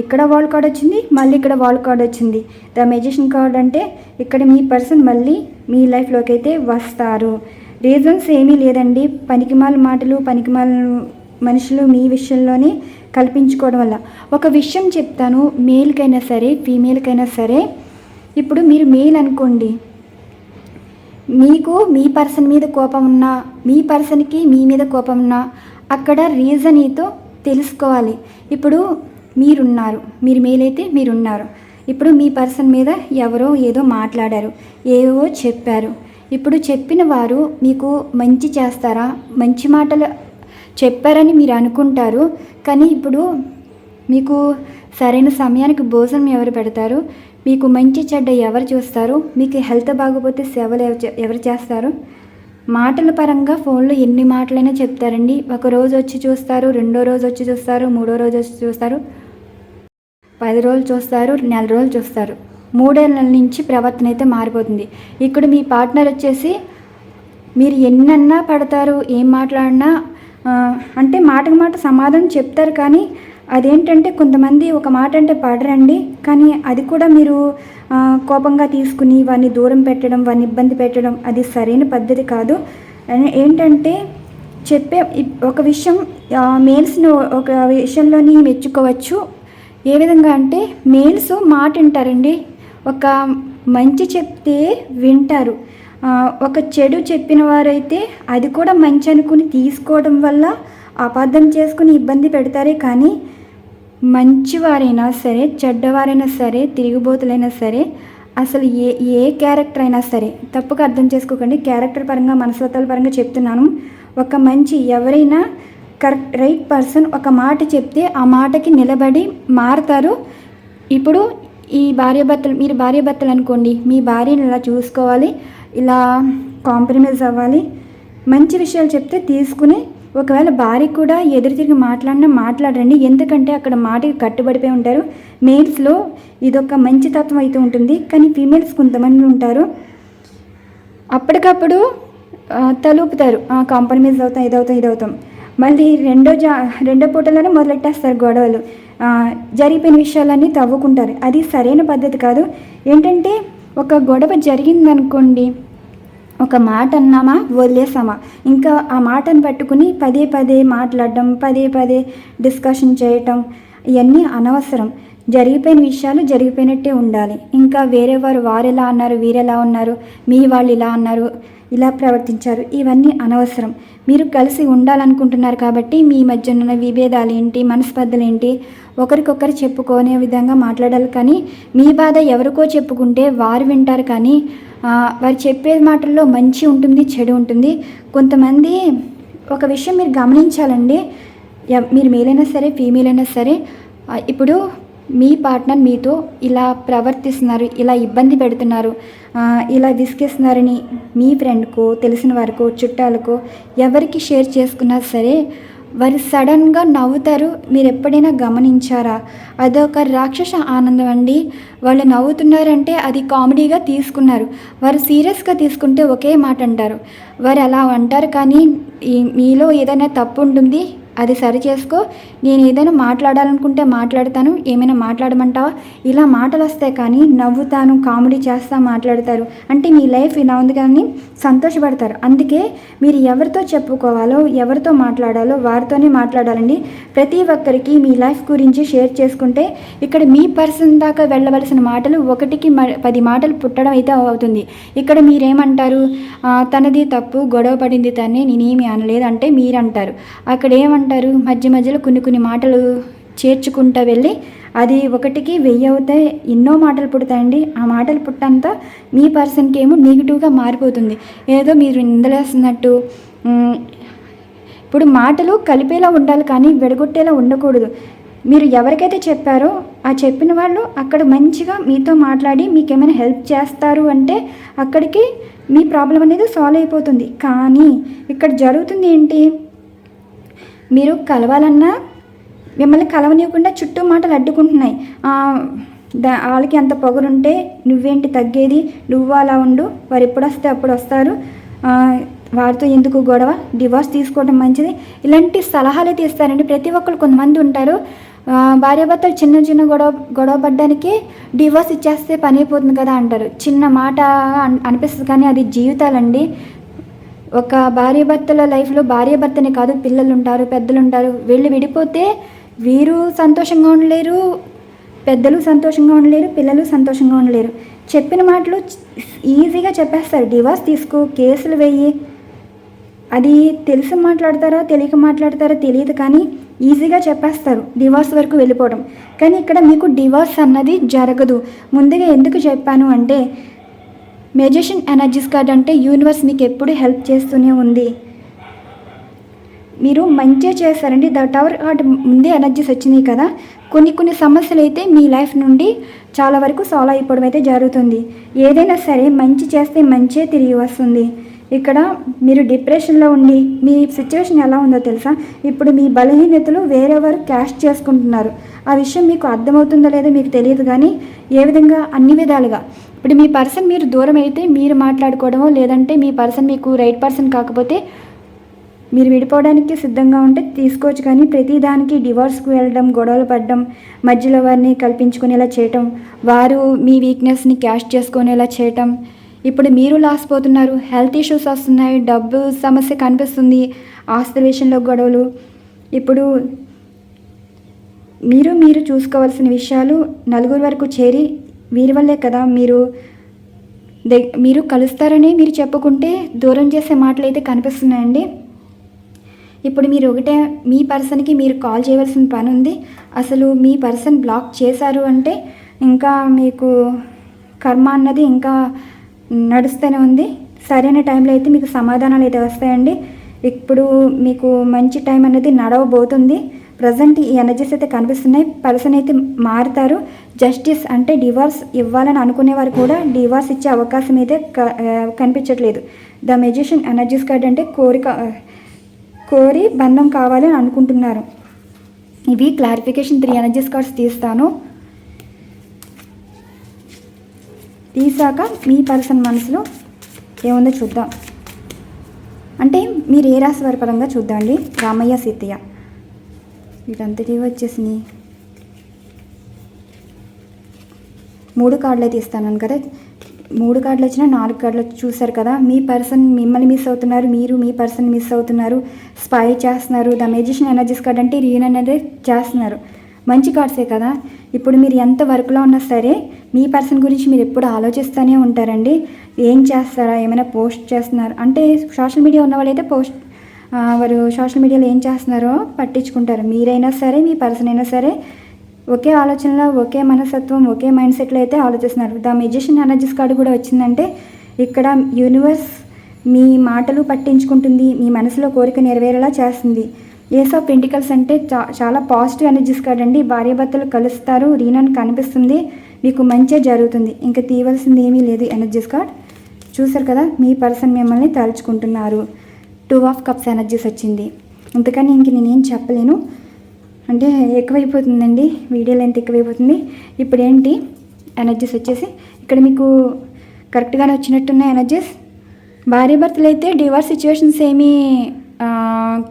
ఇక్కడ వాల్ కార్డ్ వచ్చింది, మళ్ళీ ఇక్కడ వాల్ కార్డ్ వచ్చింది. ద మెజిషియన్ కార్డ్ అంటే ఇక్కడ మీ పర్సన్ మళ్ళీ మీ లైఫ్లోకి అయితే వస్తారు. రీజన్స్ ఏమీ లేదండి. పనికిమాల మాటలు, పనికిమాల మనుషులు మీ విషయంలోనే కల్పించుకోవడం వల్ల. ఒక విషయం చెప్తాను, మేల్కైనా సరే ఫీమేల్కైనా సరే. ఇప్పుడు మీరు మేల్ అనుకోండి, మీకు మీ పర్సన్ మీద కోపం ఉన్నా, మీ పర్సన్కి మీ మీద కోపం ఉన్నా అక్కడ రీజన్ ఏదో తెలుసుకోవాలి. ఇప్పుడు మీరున్నారు, మీరు మేల్ అయితే మీరున్నారు. ఇప్పుడు మీ పర్సన్ మీద ఎవరో ఏదో మాట్లాడారు, ఏవో చెప్పారు. ఇప్పుడు చెప్పిన వారు మీకు మంచి చేస్తారా? మంచి మాటలు చెప్పారని మీరు అనుకుంటారు, కానీ ఇప్పుడు మీకు సరైన సమయానికి భోజనం ఎవరు పెడతారు? మీకు మంచి చెడ్డ ఎవరు చూస్తారు? మీకు హెల్త్ బాగోపోతే సేవలు ఎవరు చేస్తారు? మాటల పరంగా ఫోన్లో ఎన్ని మాటలైనా చెప్తారండి. ఒక రోజు వచ్చి చూస్తారు, రెండో రోజు వచ్చి చూస్తారు, మూడో రోజు వచ్చి చూస్తారు, 10 రోజులు చూస్తారు, నెల రోజులు చూస్తారు. 3 నెలల నుంచి ప్రవర్తన అయితే మారిపోతుంది. ఇక్కడ మీ పార్ట్నర్ వచ్చేసి మీరు ఎన్నన్నా పడతారు, ఏం మాట్లాడినా అంటే మాటకు మాట సమాధానం చెప్తారు, కానీ అదేంటంటే కొంతమంది ఒక మాట అంటే పడరండి, కానీ అది కూడా మీరు కోపంగా తీసుకుని వారిని దూరం పెట్టడం, వారిని ఇబ్బంది పెట్టడం అది సరైన పద్ధతి కాదు. ఏంటంటే చెప్పే ఒక విషయం మేల్స్ని ఒక విషయంలోని మెచ్చుకోవచ్చు. ఏ విధంగా అంటే మేల్స్ మాట వింటారండి. ఒక మంచి చెప్తే వింటారు, ఒక చెడు చెప్పిన వారైతే అది కూడా మంచి అనుకుని తీసుకోవడం వల్ల అపార్థం చేసుకుని ఇబ్బంది పెడతారే, కానీ మంచివారైనా సరే చెడ్డవారైనా సరే తిరిగిబోతులైనా సరే అసలు ఏ క్యారెక్టర్ అయినా సరే తప్పుగా అర్థం చేసుకోకండి. క్యారెక్టర్ పరంగా మనస్తత్వాల పరంగా చెప్తున్నాను. ఒక మంచి ఎవరైనా కరెక్ట్ రైట్ పర్సన్ ఒక మాట చెప్తే ఆ మాటకి నిలబడి మారుతారు. ఇప్పుడు ఈ భార్యాభర్తలు, మీరు భార్యాభర్తలు అనుకోండి, మీ భార్యని ఇలా చూసుకోవాలి, ఇలా కాంప్రమైజ్ అవ్వాలి, మంచి విషయాలు చెప్తే తీసుకుని, ఒకవేళ భార్య కూడా ఎదురు తిరిగి మాట్లాడినా మాట్లాడండి. ఎందుకంటే అక్కడ మాటకి కట్టుబడిపోయి ఉంటారు. మేల్స్లో ఇదొక మంచి తత్వం అయితే ఉంటుంది, కానీ ఫీమేల్స్ కొంతమంది ఉంటారు అప్పటికప్పుడు తలుపుతారు, కాంప్రమైజ్ అవుతాం, ఇదవుతాం. మళ్ళీ రెండో పూటలోనే మొదలెట్టేస్తారు గొడవలు, జరిగిపోయిన విషయాలన్నీ తవ్వుకుంటారు. అది సరైన పద్ధతి కాదు. ఏంటంటే ఒక గొడవ జరిగిందనుకోండి, ఒక మాట అన్నామా వదిలేసామా, ఇంకా ఆ మాటను పట్టుకుని పదే మాట్లాడడం, పదే డిస్కషన్ చేయటం, ఇవన్నీ అనవసరం. జరిగిపోయిన విషయాలు జరిగిపోయినట్టే ఉండాలి. ఇంకా వేరే వారు ఎలా అన్నారు, వీరెలా ఉన్నారు, మీ వాళ్ళు ఇలా అన్నారు, ఇలా ప్రవర్తించారు, ఇవన్నీ అనవసరం. మీరు కలిసి ఉండాలనుకుంటున్నారు కాబట్టి మీ మధ్య ఉన్న విభేదాలు ఏంటి, మనస్పర్ధలు ఏంటి, ఒకరికొకరు చెప్పుకునే విధంగా మాట్లాడాలి. కానీ మీ బాధ ఎవరికో చెప్పుకుంటే వారు వింటారు, కానీ వారు చెప్పే మాటల్లో మంచి ఉంటుంది, చెడు ఉంటుంది. కొంతమంది ఒక విషయం మీరు గమనించాలండి, మీరు మేల్ అయినా సరే ఫీమేల్ అయినా సరే, ఇప్పుడు మీ పార్ట్నర్ మీతో ఇలా ప్రవర్తిస్తున్నారు, ఇలా ఇబ్బంది పెడుతున్నారు, ఇలా విసిగిస్తున్నారని మీ ఫ్రెండ్కో, తెలిసిన వారికో, చుట్టాలకో ఎవరికి షేర్ చేసుకున్నా సరే వారు సడన్గా నవ్వుతారు. మీరు ఎప్పుడైనా గమనించారా? అదొక రాక్షస ఆనందం అండి. వాళ్ళు నవ్వుతున్నారంటే అది కామెడీగా తీసుకున్నారు. వారు సీరియస్గా తీసుకుంటే ఒకే మాట అంటారు. వారు అలా అంటారు, కానీ మీలో ఏదైనా తప్పు ఉంటుంది, అది సరి చేసుకో, నేను ఏదైనా మాట్లాడాలనుకుంటే మాట్లాడతాను, ఏమైనా మాట్లాడమంటావా, ఇలా మాటలు వస్తాయి. కానీ నవ్వుతాను, కామెడీ చేస్తా మాట్లాడతారు అంటే మీ లైఫ్ ఇలా ఉంది కానీ సంతోషపడతారు. అందుకే మీరు ఎవరితో చెప్పుకోవాలో, ఎవరితో మాట్లాడాలో వారితోనే మాట్లాడాలండి. ప్రతి ఒక్కరికి మీ లైఫ్ గురించి షేర్ చేసుకుంటే ఇక్కడ మీ పర్సన్ దాకా వెళ్ళవలసిన మాటలు 1కి 10 మాటలు పుట్టడం అయితే అవుతుంది. ఇక్కడ మీరేమంటారు, తనది తప్పు, గొడవ పడింది తనే, నేనేమి అనలేదు అంటే మీరంటారు. అక్కడ ఏమంటారు, మధ్య మధ్యలో కొన్ని మాటలు చేర్చుకుంటూ వెళ్ళి అది 1కి 1000 అవుతాయి, ఎన్నో మాటలు పుడతాయండి. ఆ మాటలు పుట్టంతా మీ పర్సన్కి ఏమో నెగిటివ్గా మారిపోతుంది. ఏదో మీరు నిందలేస్తున్నట్టు. ఇప్పుడు మాటలు కలిపేలా ఉండాలి, కానీ విడగొట్టేలా ఉండకూడదు. మీరు ఎవరికైతే చెప్పారో ఆ చెప్పిన వాళ్ళు అక్కడ మంచిగా మీతో మాట్లాడి మీకు ఏమైనా హెల్ప్ చేస్తారు అంటే అక్కడికి మీ ప్రాబ్లం అనేది సాల్వ్ అయిపోతుంది. కానీ ఇక్కడ జరుగుతుంది ఏంటి, మీరు కలవాలన్నా మిమ్మల్ని కలవనివ్వకుండా చుట్టూ మాటలు అడ్డుకుంటున్నాయి. వాళ్ళకి అంత పొగరుంటే నువ్వేంటి తగ్గేది, నువ్వు అలా ఉండు, వారు ఎప్పుడు వస్తే అప్పుడు వస్తారు, వారితో ఎందుకు గొడవ, డివోర్స్ తీసుకోవడం మంచిది, ఇలాంటి సలహాలు అయితే ఇస్తారండి ప్రతి ఒక్కరు. కొంతమంది ఉంటారు, భార్యాభర్తలు చిన్న గొడవ పడ్డానికి డివోర్స్ ఇచ్చేస్తే పని అయిపోతుంది కదా అంటారు. చిన్న మాట అనిపిస్తుంది, కానీ అది జీవితాలండి. ఒక భార్యాభర్తల లైఫ్లో భార్యాభర్తనే కాదు, పిల్లలు ఉంటారు, పెద్దలు ఉంటారు. వీళ్ళు విడిపోతే వీరు సంతోషంగా ఉండలేరు, పెద్దలు సంతోషంగా ఉండలేరు, పిల్లలు సంతోషంగా ఉండలేరు. చెప్పిన మాటలు ఈజీగా చెప్పేస్తారు, డివోర్స్ తీసుకో, కేసులు వెయ్యి. అది తెలిసి మాట్లాడతారో తెలియక మాట్లాడతారో తెలియదు, కానీ ఈజీగా చెప్పేస్తారు, డివోర్స్ వరకు వెళ్ళిపోవడం. కానీ ఇక్కడ మీకు డివోర్స్ అన్నది జరగదు. ముందుగా ఎందుకు చెప్పాను అంటే, మెజిషియన్ ఎనర్జీస్ కార్డ్ అంటే యూనివర్స్ మీకు ఎప్పుడు హెల్ప్ చేస్తూనే ఉంది. మీరు మంచిగా చేస్తారండి. ద టవర్ కార్డ్ ముందే ఎనర్జీస్ వచ్చినాయి కదా, కొన్ని సమస్యలు అయితే మీ లైఫ్ నుండి చాలా వరకు సాల్వ్ అయిపోవడం అయితే జరుగుతుంది. ఏదైనా సరే మంచి చేస్తే మంచే తిరిగి వస్తుంది. ఇక్కడ మీరు డిప్రెషన్లో ఉండి మీ సిచ్యువేషన్ ఎలా ఉందో తెలుసా, ఇప్పుడు మీ బలహీనతలు వేరేవారు క్యాష్ చేసుకుంటున్నారు. ఆ విషయం మీకు అర్థమవుతుందో లేదో మీకు తెలియదు, కానీ ఏ విధంగా అన్ని విధాలుగా ఇప్పుడు మీ పర్సన్ మీరు దూరం అయితే మీరు మాట్లాడుకోవడమో, లేదంటే మీ పర్సన్ మీకు రైట్ పర్సన్ కాకపోతే మీరు విడిపోవడానికి సిద్ధంగా ఉంటే తీసుకోవచ్చు. కానీ ప్రతిదానికి డివోర్స్కి వెళ్ళడం, గొడవలు పడడం, మధ్యలో వారిని కల్పించుకునేలా చేయటం, వారు మీ వీక్నెస్ని క్యాష్ చేసుకునేలా చేయటం, ఇప్పుడు మీరు లాస్ పోతున్నారు, హెల్త్ ఇష్యూస్ వస్తున్నాయి, డబ్బు సమస్య కనిపిస్తుంది, ఆస్తుల విషయంలో గొడవలు. ఇప్పుడు మీరు చూసుకోవాల్సిన విషయాలు నలుగురు వరకు చేరి వీరి వల్లే కదా మీరు కలుస్తారని మీరు చెప్పుకుంటే దూరం చేసే మాటలు అయితే కనిపిస్తున్నాయండి. ఇప్పుడు మీరు ఒకటే మీ పర్సన్కి మీరు కాల్ చేయవలసిన పని ఉంది. అసలు మీ పర్సన్ బ్లాక్ చేశారు అంటే ఇంకా మీకు కర్మ అన్నది ఇంకా నడుస్తూనే ఉంది. సరైన టైంలో అయితే మీకు సమాధానాలు అయితే వస్తాయండి. ఇప్పుడు మీకు మంచి టైం అనేది నడవబోతుంది. ప్రజెంట్ ఈ ఎనర్జీస్ అయితే కనిపిస్తున్నాయి. పర్సన్ అయితే మారుతారు. జస్టిస్ అంటే డివోర్స్ ఇవ్వాలని అనుకునేవారు కూడా డివోర్స్ ఇచ్చే అవకాశం అయితే కనిపించట్లేదు. ద మెజిషియన్ ఎనర్జీస్ కార్డ్ అంటే కోరి బంధం కావాలని అనుకుంటున్నారు. ఇవి క్లారిఫికేషన్ 3 ఎనర్జీస్ కార్డ్స్ తీస్తాను. తీసాక మీ పర్సన్ మనసులో ఏముందో చూద్దాం. అంటే మీరు ఏ రాశి వారి పరంగా చూద్దామండి. రామయ్య, సీతయ్య వీటంతటి వచ్చేసినాయి. 3 కార్డులు అయితే ఇస్తాను కదా. 3 కార్డులు వచ్చినా 4 కార్డులు చూసారు కదా. మీ పర్సన్ మిమ్మల్ని మిస్ అవుతున్నారు, మీరు మీ పర్సన్ మిస్ అవుతున్నారు, స్పై చేస్తున్నారు. ద మెజిషియన్ ఎనర్జీస్ కార్డ్ అంటే రీయూనియన్ అనేది చేస్తున్నారు. మంచి కార్డ్సే కదా. ఇప్పుడు మీరు ఎంత వర్క్లో ఉన్నా సరే మీ పర్సన్ గురించి మీరు ఎప్పుడు ఆలోచిస్తూనే ఉంటారండి. ఏం చేస్తారా, ఏమైనా పోస్ట్ చేస్తున్నారు అంటే సోషల్ మీడియా ఉన్న వాళ్ళైతే వారు సోషల్ మీడియాలో ఏం చేస్తున్నారో పట్టించుకుంటారు. మీరైనా సరే మీ పర్సన్ అయినా సరే ఒకే ఆలోచనలో, ఒకే మనస్తత్వం, ఒకే మైండ్ సెట్లో అయితే ఆలోచిస్తున్నారు. ద మెజిషియన్ ఎనర్జీస్ కార్డు కూడా వచ్చిందంటే ఇక్కడ యూనివర్స్ మీ మాటలు పట్టించుకుంటుంది, మీ మనసులో కోరిక నెరవేరేలా చేస్తుంది. ఏస్ ఆఫ్ పెంటికల్స్ అంటే చాలా పాజిటివ్ ఎనర్జీస్ కార్డ్ అండి. భార్యాభర్తలు కలుస్తారు, రీయూనియన్ కనిపిస్తుంది, మీకు మంచి జరుగుతుంది, ఇంకా తీయవలసింది ఏమీ లేదు. ఎనర్జీస్ కార్డ్ చూసారు కదా, మీ పర్సన్ మిమ్మల్ని తలుచుకుంటున్నారు. 2 ఆఫ్ కప్స్ ఎనర్జీస్ వచ్చింది. ఇంతకని ఇంక నేనేం చెప్పలేను, అంటే ఎక్కువైపోతుందండి, వీడియో లెంత్ ఎక్కువైపోతుంది. ఇప్పుడు ఏంటి ఎనర్జీస్ వచ్చేసి ఇక్కడ మీకు కరెక్ట్గానే వచ్చినట్టున్న ఎనర్జీస్. భార్యాభర్తలు అయితే డివోర్స్ సిచ్యువేషన్స్ ఏమీ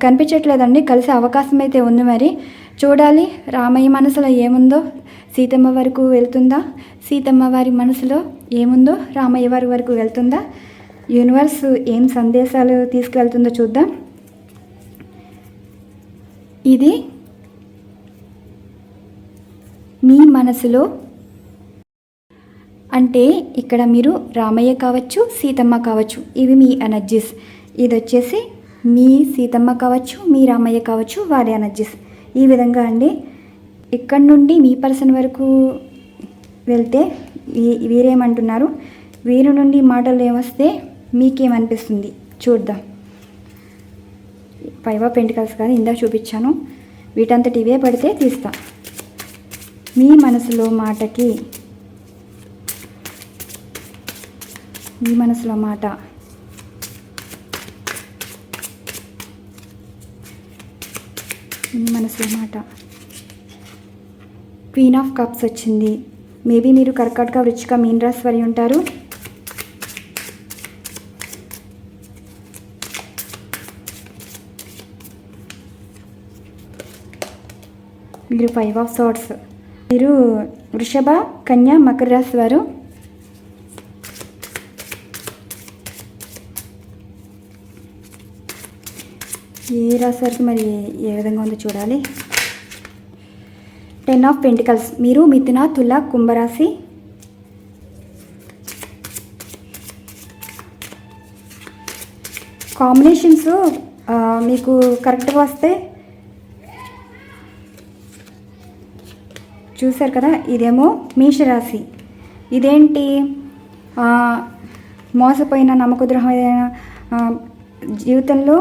కనిపించట్లేదండి, కలిసే అవకాశం అయితే ఉంది. మరి చూడాలి రామయ్య మనసులో ఏముందో, సీతమ్మ వరకు వెళ్తుందా, సీతమ్మ వారి మనసులో ఏముందో రామయ్య వారి వరకు వెళ్తుందా, యూనివర్స్ ఏం సందేశాలు తీసుకెళ్తుందో చూద్దాం. ఇది మీ మనసులో అంటే ఇక్కడ మీరు రామయ్య కావచ్చు, సీతమ్మ కావచ్చు, ఇవి మీ ఎనర్జీస్. ఇది వచ్చేసి మీ సీతమ్మ కావచ్చు, మీ రామయ్య కావచ్చు, వారి ఎనర్జీస్. ఈ విధంగా అండి ఇక్కడ నుండి మీ పర్సన్ వరకు వెళ్తే వీరేమంటున్నారు, వీరి నుండి మాటలు ఏమొస్తే మీకేమనిపిస్తుంది చూద్దాం. 5 ఆఫ్ పెంటికల్స్ కాదు, ఇందాక చూపించాను, వీటంతటి ఇవే పడితే తీస్తాం. మీ మనసులో మాటకి, మీ మనసులో మాట, మీ మనసులో మాట. క్వీన్ ఆఫ్ కప్స్ వచ్చింది. మేబీ మీరు కర్కాటక, వృచ్చిక, మీన రాశి వారి ఉంటారు. మీరు 5 ఆఫ్ సోర్ట్స్, మీరు వృషభ, కన్య, మకర రాశి వారు. ఏ రాశి వారికి మరి ఏ విధంగా ఉందో చూడాలి. 10 ఆఫ్ పెంటికల్స్, మీరు మిథున, తుల, కుంభరాశి. కాంబినేషన్స్ మీకు కరెక్ట్గా వస్తే చూసారు కదా. ఇదేమో మేషరాశి. ఇదేంటి మోసపోయిన, నమ్మకద్రోహమైన జీవితంలో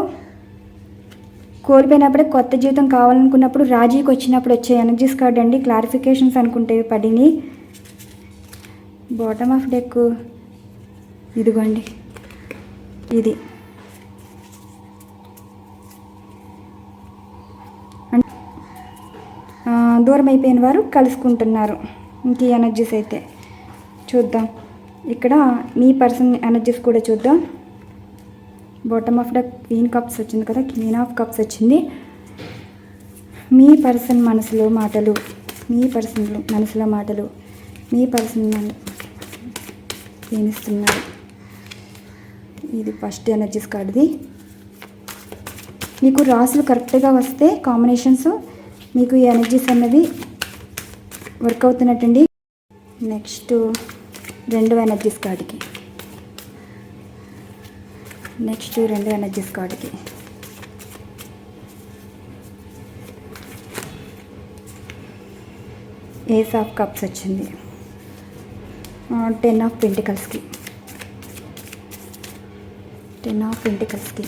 కోల్పోయినప్పుడే కొత్త జీవితం కావాలనుకున్నప్పుడు రాజీకి వచ్చినప్పుడు వచ్చే ఎనర్జీస్ కార్డ్ అండి. క్లారిఫికేషన్స్ అనుకుంటే పడిని. బాటమ్ ఆఫ్ డెక్ ఇదిగోండి, ఇది దూరం అయిపోయిన వారు కలుసుకుంటున్నారు. ఇంక ఎనర్జీస్ అయితే చూద్దాం. ఇక్కడ మీ పర్సన్ ఎనర్జీస్ కూడా చూద్దాం. Bottom of the queen cups వచ్చింది కదా, క్వీన్ ఆఫ్ కప్స్ వచ్చింది. మీ పర్సన్ మనసులో మాటలు, మీ పర్సన్ మనసులో మాటలు, మీ పర్సన్ ఏమిస్తున్నారు. ఇది ఫస్ట్ ఎనర్జీస్ కార్డుది. మీకు రాసులు కరెక్ట్గా వస్తే కాంబినేషన్స్ మీకు ఈ ఎనర్జీస్ అన్నవి వర్క్ అవుతున్నట్టండి. నెక్స్ట్ 2 ఎనర్జీస్ కార్డుకి, నెక్స్ట్ 2 ఎనర్జీస్ కార్డుకి ఏస్ ఆఫ్ కప్స్ వచ్చింది. 10 ఆఫ్ పెంటికల్స్కి, 10 ఆఫ్ పెంటికల్స్కి.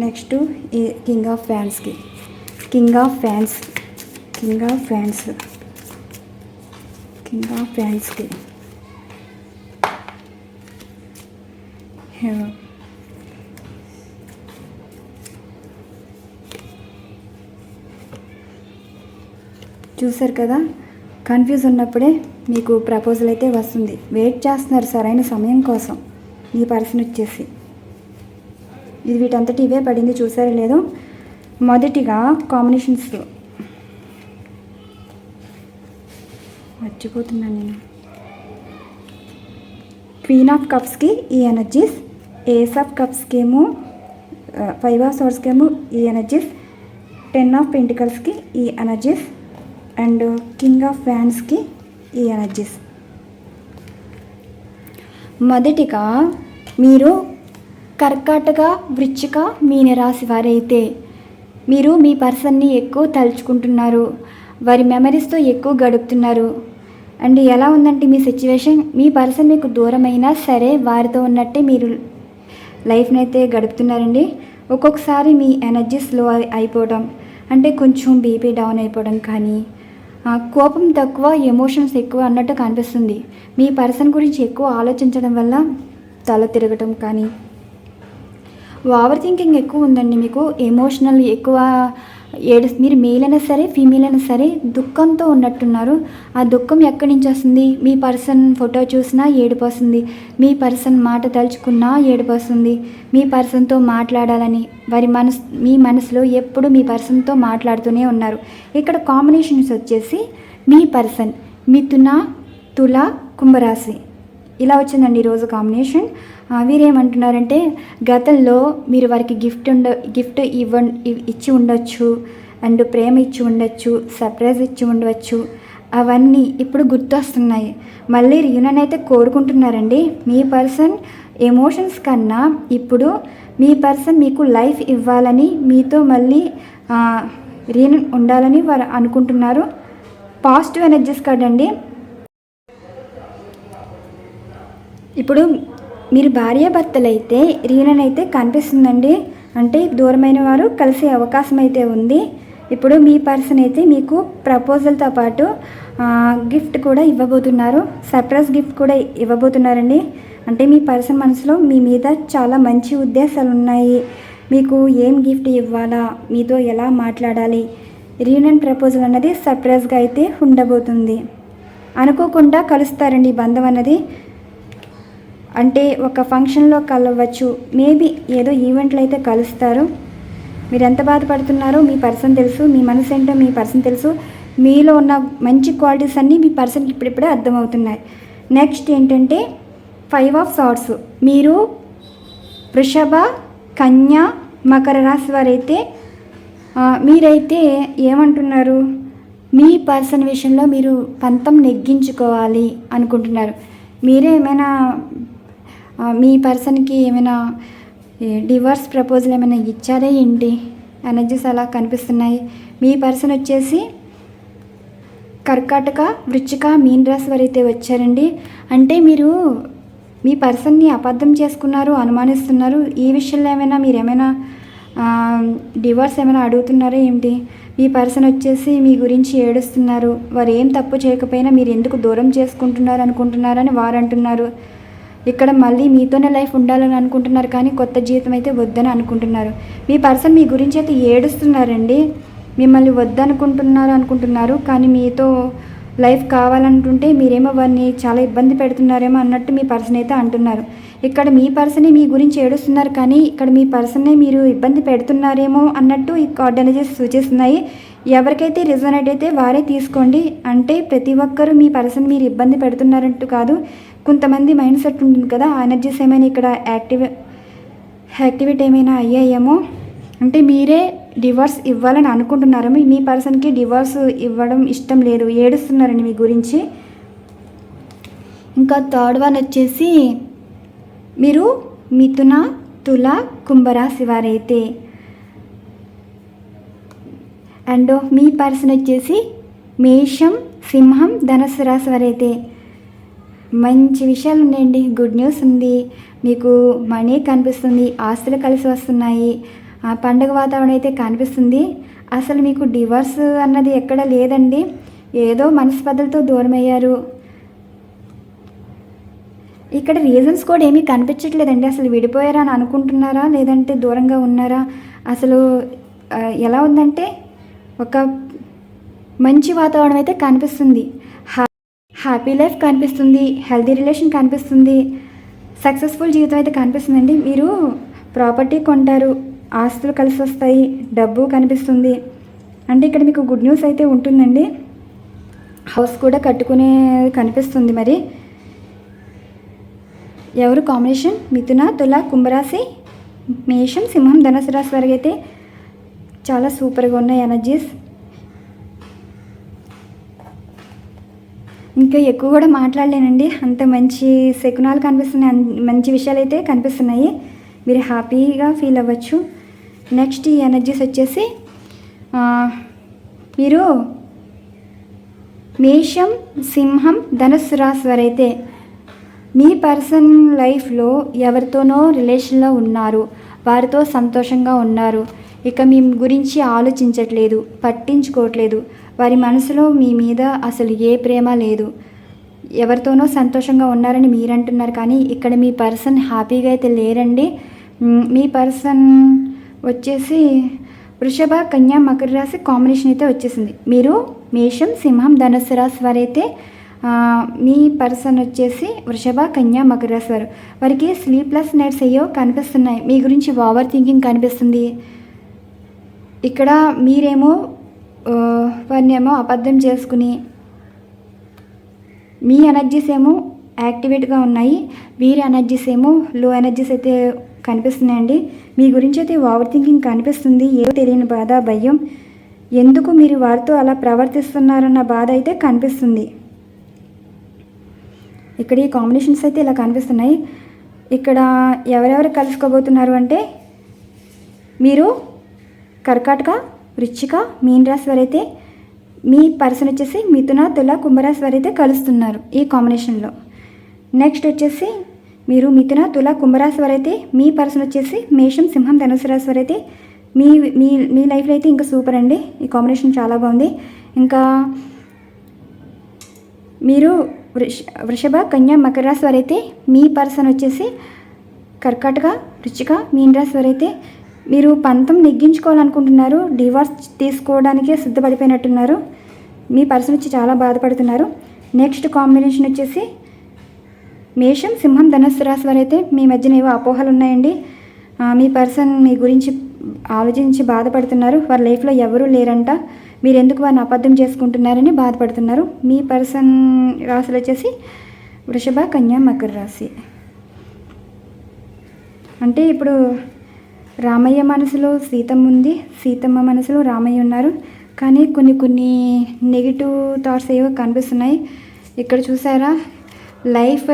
నెక్స్ట్ ఈ కింగ్ ఆఫ్ ఫ్యాన్స్కి, king of fans, king of fans, king of ఫ్యాన్స్కి. చూసారు కదా, కన్ఫ్యూజ్ ఉన్నప్పుడే మీకు ప్రపోజల్ అయితే వస్తుంది. వెయిట్ చేస్తున్నారు సరైన సమయం కోసం మీ పర్సన్ వచ్చేసి. ఇది వీటంతటి ఇవే పడింది, చూసారో లేదో. మొదటిగా కాంబినేషన్స్ మర్చిపోతున్నాను నేను. క్వీన్ ఆఫ్ కప్స్కి ఈ ఎనర్జీస్, ఏస్ ఆఫ్ కప్స్కి ఏమో 5 ఆఫ్ సోర్స్కి ఏమో ఈ ఎనర్జీస్, 10 ఆఫ్ పెంటికల్స్కి ఈ ఎనర్జీస్ అండ్ కింగ్ ఆఫ్ వ్యాండ్స్కి ఈ ఎనర్జీస్. మొదటిగా మీరు కర్కాటక, వృశ్చిక, మీనరాశి వారైతే మీరు మీ పర్సన్ని ఎక్కువ తలుచుకుంటున్నారు, వారి మెమరీస్తో ఎక్కువ గడుపుతున్నారు. అండ్ ఎలా ఉందంటే మీ సిచ్యువేషన్, మీ పర్సన్ మీకు దూరమైనా సరే వారితో ఉన్నట్టే మీరు లైఫ్ని అయితే గడుపుతున్నారండి. ఒక్కొక్కసారి మీ ఎనర్జీ స్లో అయిపోవడం, అంటే కొంచెం బీపీ డౌన్ అయిపోవడం కానీ, కోపం తక్కువ, ఎమోషన్స్ ఎక్కువ అన్నట్టు కనిపిస్తుంది. మీ పర్సన్ గురించి ఎక్కువ ఆలోచించడం వల్ల తల తిరగటం కానీ, ఓవర్ థింకింగ్ ఎక్కువ ఉందండి మీకు. ఎమోషనల్ ఎక్కువ మీరు మేల్ అయినా సరే ఫీమేల్ అయినా సరే దుఃఖంతో ఉన్నట్టున్నారు. ఆ దుఃఖం ఎక్కడి నుంచి వస్తుంది? మీ పర్సన్ ఫోటో చూసినా ఏడుపు వస్తుంది, మీ పర్సన్ మాట తలుచుకున్నా ఏడుపు వస్తుంది. మీ పర్సన్తో మాట్లాడాలని మీ మనసులో ఎప్పుడు మీ పర్సన్తో మాట్లాడుతూనే ఉన్నారు. ఇక్కడ కాంబినేషన్స్ వచ్చేసి మీ పర్సన్ మిథున, తుల, కుంభరాశి ఇలా వచ్చిందండి ఈరోజు కాంబినేషన్. వీరేమంటున్నారంటే గతంలో మీరు వారికి గిఫ్ట్ ఇచ్చి ఉండొచ్చు, అండ్ ప్రేమ ఇచ్చి ఉండొచ్చు, సర్ప్రైజ్ ఇచ్చి ఉండవచ్చు. అవన్నీ ఇప్పుడు గుర్తొస్తున్నాయి. మళ్ళీ రీయూనియన్ అయితే కోరుకుంటున్నారండి. మీ పర్సన్ ఎమోషన్స్ కన్నా ఇప్పుడు మీ పర్సన్ మీకు లైఫ్ ఇవ్వాలని, మీతో మళ్ళీ రీయూనియన్ ఉండాలని వారు అనుకుంటున్నారు. పాజిటివ్ ఎనర్జీస్ కదండి. ఇప్పుడు మీరు భార్యాభర్తలు అయితే రీయూనియన్ అయితే కనిపిస్తుందండి. అంటే దూరమైన వారు కలిసే అవకాశం అయితే ఉంది. ఇప్పుడు మీ పర్సన్ అయితే మీకు ప్రపోజల్తో పాటు గిఫ్ట్ కూడా ఇవ్వబోతున్నారు, సర్ప్రైజ్ గిఫ్ట్ కూడా ఇవ్వబోతున్నారండి. అంటే మీ పర్సన్ మనసులో మీ మీద చాలా మంచి ఉద్దేశాలు ఉన్నాయి. మీకు ఏం గిఫ్ట్ ఇవ్వాలా, మీతో ఎలా మాట్లాడాలి, రీయూనియన్ ప్రపోజల్ అన్నది సర్ప్రైజ్గా అయితే ఉండబోతుంది. అనుకోకుండా కలుస్తారండి ఈ బంధం అన్నది. అంటే ఒక ఫంక్షన్లో కలవచ్చు, మేబీ ఏదో ఈవెంట్లో అయితే కలుస్తారు. మీరు ఎంత బాధపడుతున్నారో మీ పర్సన్ తెలుసు, మీ మనసు ఏంటో మీ పర్సన్ తెలుసు. మీలో ఉన్న మంచి క్వాలిటీస్ అన్నీ మీ పర్సన్కి ఇప్పుడిప్పుడే అర్థమవుతున్నాయి. నెక్స్ట్ ఏంటంటే 5 ఆఫ్ సార్ట్స్. మీరు వృషభ, కన్య, మకర రాశి వారైతే మీరైతే ఏమంటున్నారు? మీ పర్సన్ విషయంలో మీరు పంతం నెగ్గించుకోవాలి అనుకుంటున్నారు. మీరే ఏమైనా మీ పర్సన్కి ఏమైనా డివోర్స్ ప్రపోజల్ ఏమైనా ఇచ్చారే ఏంటి? ఎనర్జీస్ అలా కనిపిస్తున్నాయి. మీ పర్సన్ వచ్చేసి కర్కాటక, వృశ్చిక, మీన రాశి వారైతే వచ్చారండి. అంటే మీరు మీ పర్సన్ని అబద్ధం చేసుకున్నారు, అనుమానిస్తున్నారు. ఈ విషయంలో ఏమైనా మీరు ఏమైనా డివోర్స్ ఏమైనా అడుగుతున్నారా ఏంటి? మీ పర్సన్ వచ్చేసి మీ గురించి ఏడుస్తున్నారు. వారు ఏం తప్పు చేయకపోయినా మీరు ఎందుకు దూరం చేసుకుంటున్నారు అనుకుంటున్నారని వారు అంటున్నారు. ఇక్కడ మళ్ళీ మీతోనే లైఫ్ ఉండాలని అనుకుంటున్నారు, కానీ కొత్త జీవితం అయితే వద్దని అనుకుంటున్నారు. మీ పర్సన్ మీ గురించి అయితే ఏడుస్తున్నారండి. మిమ్మల్ని వద్దనుకుంటున్నారు, కానీ మీతో లైఫ్ కావాలంటుంటే మీరేమో వారిని చాలా ఇబ్బంది పెడుతున్నారేమో అన్నట్టు మీ పర్సన్ అయితే అంటున్నారు. ఇక్కడ మీ పర్సనే మీ గురించి ఏడుస్తున్నారు, కానీ ఇక్కడ మీ పర్సన్నే మీరు ఇబ్బంది పెడుతున్నారేమో అన్నట్టు ఈ కార్డ్ ఎనర్జీస్ సూచిస్తున్నాయి. ఎవరికైతే రిజోనేట్ అయితే వారే తీసుకోండి. అంటే ప్రతి ఒక్కరూ మీ పర్సన్ మీరు ఇబ్బంది పెడుతున్నారంటూ కాదు. కొంతమంది మైండ్ సెట్ ఉంటుంది కదా, ఆ ఎనర్జీస్ ఏమైనా ఇక్కడ యాక్టివేట్ ఏమైనా అయ్యాయేమో. అంటే మీరే డివోర్స్ ఇవ్వాలని అనుకుంటున్నారేమో. మీ పర్సన్కి డివోర్స్ ఇవ్వడం ఇష్టం లేదు, ఏడుస్తున్నారండి మీ గురించి. ఇంకా థర్డ్ వన్ వచ్చేసి మీరు మిథున, తుల, కుంభరాశి వారైతే, అండ్ మీ పర్సన్ వచ్చేసి మేషం, సింహం, ధనుస్సు రాశి వారైతే మంచి విషయాలు ఉన్నాయండి. గుడ్ న్యూస్ ఉంది. మీకు మనీ కనిపిస్తుంది, ఆస్తులు కలిసి వస్తున్నాయి, పండగ వాతావరణం అయితే కనిపిస్తుంది. అసలు మీకు డివోర్స్ అన్నది ఎక్కడ లేదండి. ఏదో మనస్పర్ధలతో దూరం అయ్యారు. ఇక్కడ రీజన్స్ కూడా ఏమీ కనిపించట్లేదండి. అసలు విడిపోయారా అని అనుకుంటున్నారా, లేదంటే దూరంగా ఉన్నారా? అసలు ఎలా ఉందంటే ఒక మంచి వాతావరణం అయితే కనిపిస్తుంది. హ్యాపీ లైఫ్ కనిపిస్తుంది, హెల్తీ రిలేషన్ కనిపిస్తుంది, సక్సెస్ఫుల్ జీవితం అయితే కనిపిస్తుందండి. మీరు ప్రాపర్టీ కొంటారు, ఆస్తులు కలిసి వస్తాయి, డబ్బు కనిపిస్తుంది. అంటే ఇక్కడ మీకు గుడ్ న్యూస్ అయితే ఉంటుందండి. హౌస్ కూడా కట్టుకునే కనిపిస్తుంది. మరి ఎవరు కాంబినేషన్? మిథున, తుల, కుంభరాశి, మేషం, సింహం, ధనుసు రాశి వరకు అయితే చాలా సూపర్గా ఉన్నాయి ఎనర్జీస్. ఇంకా ఎక్కువ కూడా మాట్లాడలేనండి, అంత మంచి శకునాలు కనిపిస్తున్నాయి, మంచి విషయాలు అయితే కనిపిస్తున్నాయి. మీరు హ్యాపీగా ఫీల్ అవ్వచ్చు. నెక్స్ట్ ఈ ఎనర్జీస్ వచ్చేసి మీరు మేషం, సింహం, ధనుస్సు రాశి వారైతే మీ పర్సన్ లైఫ్లో ఎవరితోనో రిలేషన్లో ఉన్నారు, వారితో సంతోషంగా ఉన్నారు. ఇక మీ గురించి ఆలోచించట్లేదు, పట్టించుకోవట్లేదు. వారి మనసులో మీ మీద అసలు ఏ ప్రేమ లేదు. ఎవరితోనో సంతోషంగా ఉన్నారని మీరు అంటున్నారు, కానీ ఇక్కడ మీ పర్సన్ హ్యాపీగా అయితే లేరండి. మీ పర్సన్ వచ్చేసి వృషభ, కన్యా, మకర రాశి కాంబినేషన్ అయితే వచ్చేసింది. మీరు మేషం, సింహం, ధనుస్సు రాశి వారైతే మీ పర్సన్ వచ్చేసి వృషభ, కన్యా, మకర రాశి వారు. వారికి స్లీప్లెస్ నైట్స్ అయ్యో కనిపిస్తున్నాయి. మీ గురించి ఓవర్ థింకింగ్ కనిపిస్తుంది. ఇక్కడ మీరేమో వారిని ఏమో అబద్ధం చేసుకుని మీ ఎనర్జీస్ ఏమో యాక్టివేట్గా ఉన్నాయి, వీరి ఎనర్జీస్ ఏమో లో ఎనర్జీస్ అయితే కనిపిస్తున్నాయండి. మీ గురించి అయితే ఓవర్ థింకింగ్ కనిపిస్తుంది. ఏదో తెలియని బాధ, భయం, ఎందుకు మీరు వారితో అలా ప్రవర్తిస్తున్నారన్న బాధ అయితే కనిపిస్తుంది. ఇక్కడ ఈ కాంబినేషన్స్ అయితే ఇలా కనిపిస్తున్నాయి. ఇక్కడ ఎవరెవరు కలుసుకోబోతున్నారు అంటే మీరు కర్కాటక, వృశ్చిక, మీన రాశి వారైతే మీ పర్సన్ వచ్చేసి మిథున, తుల, కుంభరాశి వారైతే కలుస్తున్నారు ఈ కాంబినేషన్లో. నెక్స్ట్ వచ్చేసి మీరు మిథున, తుల, కుంభరాశి వారైతే మీ పర్సన్ వచ్చేసి మేషం, సింహం, ధనుసు రాశి వారైతే మీ మీ మీ లైఫ్లో అయితే ఇంకా సూపర్ అండి. ఈ కాంబినేషన్ చాలా బాగుంది. ఇంకా మీరు వృషభ, కన్యా, మకర రాశి వారైతే మీ పర్సన్ వచ్చేసి కర్కాటక, వృశ్చిక, మీన రాశి వారైతే మీరు పంతం నెగ్గించుకోవాలనుకుంటున్నారు, డివోర్స్ తీసుకోవడానికే సిద్ధపడిపోయినట్టున్నారు. మీ పర్సన్ వచ్చి చాలా బాధపడుతున్నారు. నెక్స్ట్ కాంబినేషన్ వచ్చేసి మేషం, సింహం, ధనుస్సు రాశి వారైతే మీ మధ్యన ఏవో అపోహలు ఉన్నాయండి. మీ పర్సన్ మీ గురించి ఆలోచించి బాధపడుతున్నారు. వారి లైఫ్లో ఎవరూ లేరంట, మీరు ఎందుకు వారిని అబద్ధం చేసుకుంటున్నారని బాధపడుతున్నారు. మీ పర్సన్ రాశులు వచ్చేసి వృషభ, కన్యా, మకర రాశి. అంటే ఇప్పుడు రామయ్య మనసులో సీతమ్మ ఉంది, సీతమ్మ మనసులో రామయ్య ఉన్నారు. కానీ కొన్ని నెగిటివ్ థాట్స్ ఏవో కనిపిస్తున్నాయి. ఇక్కడ చూసారా, లైఫ్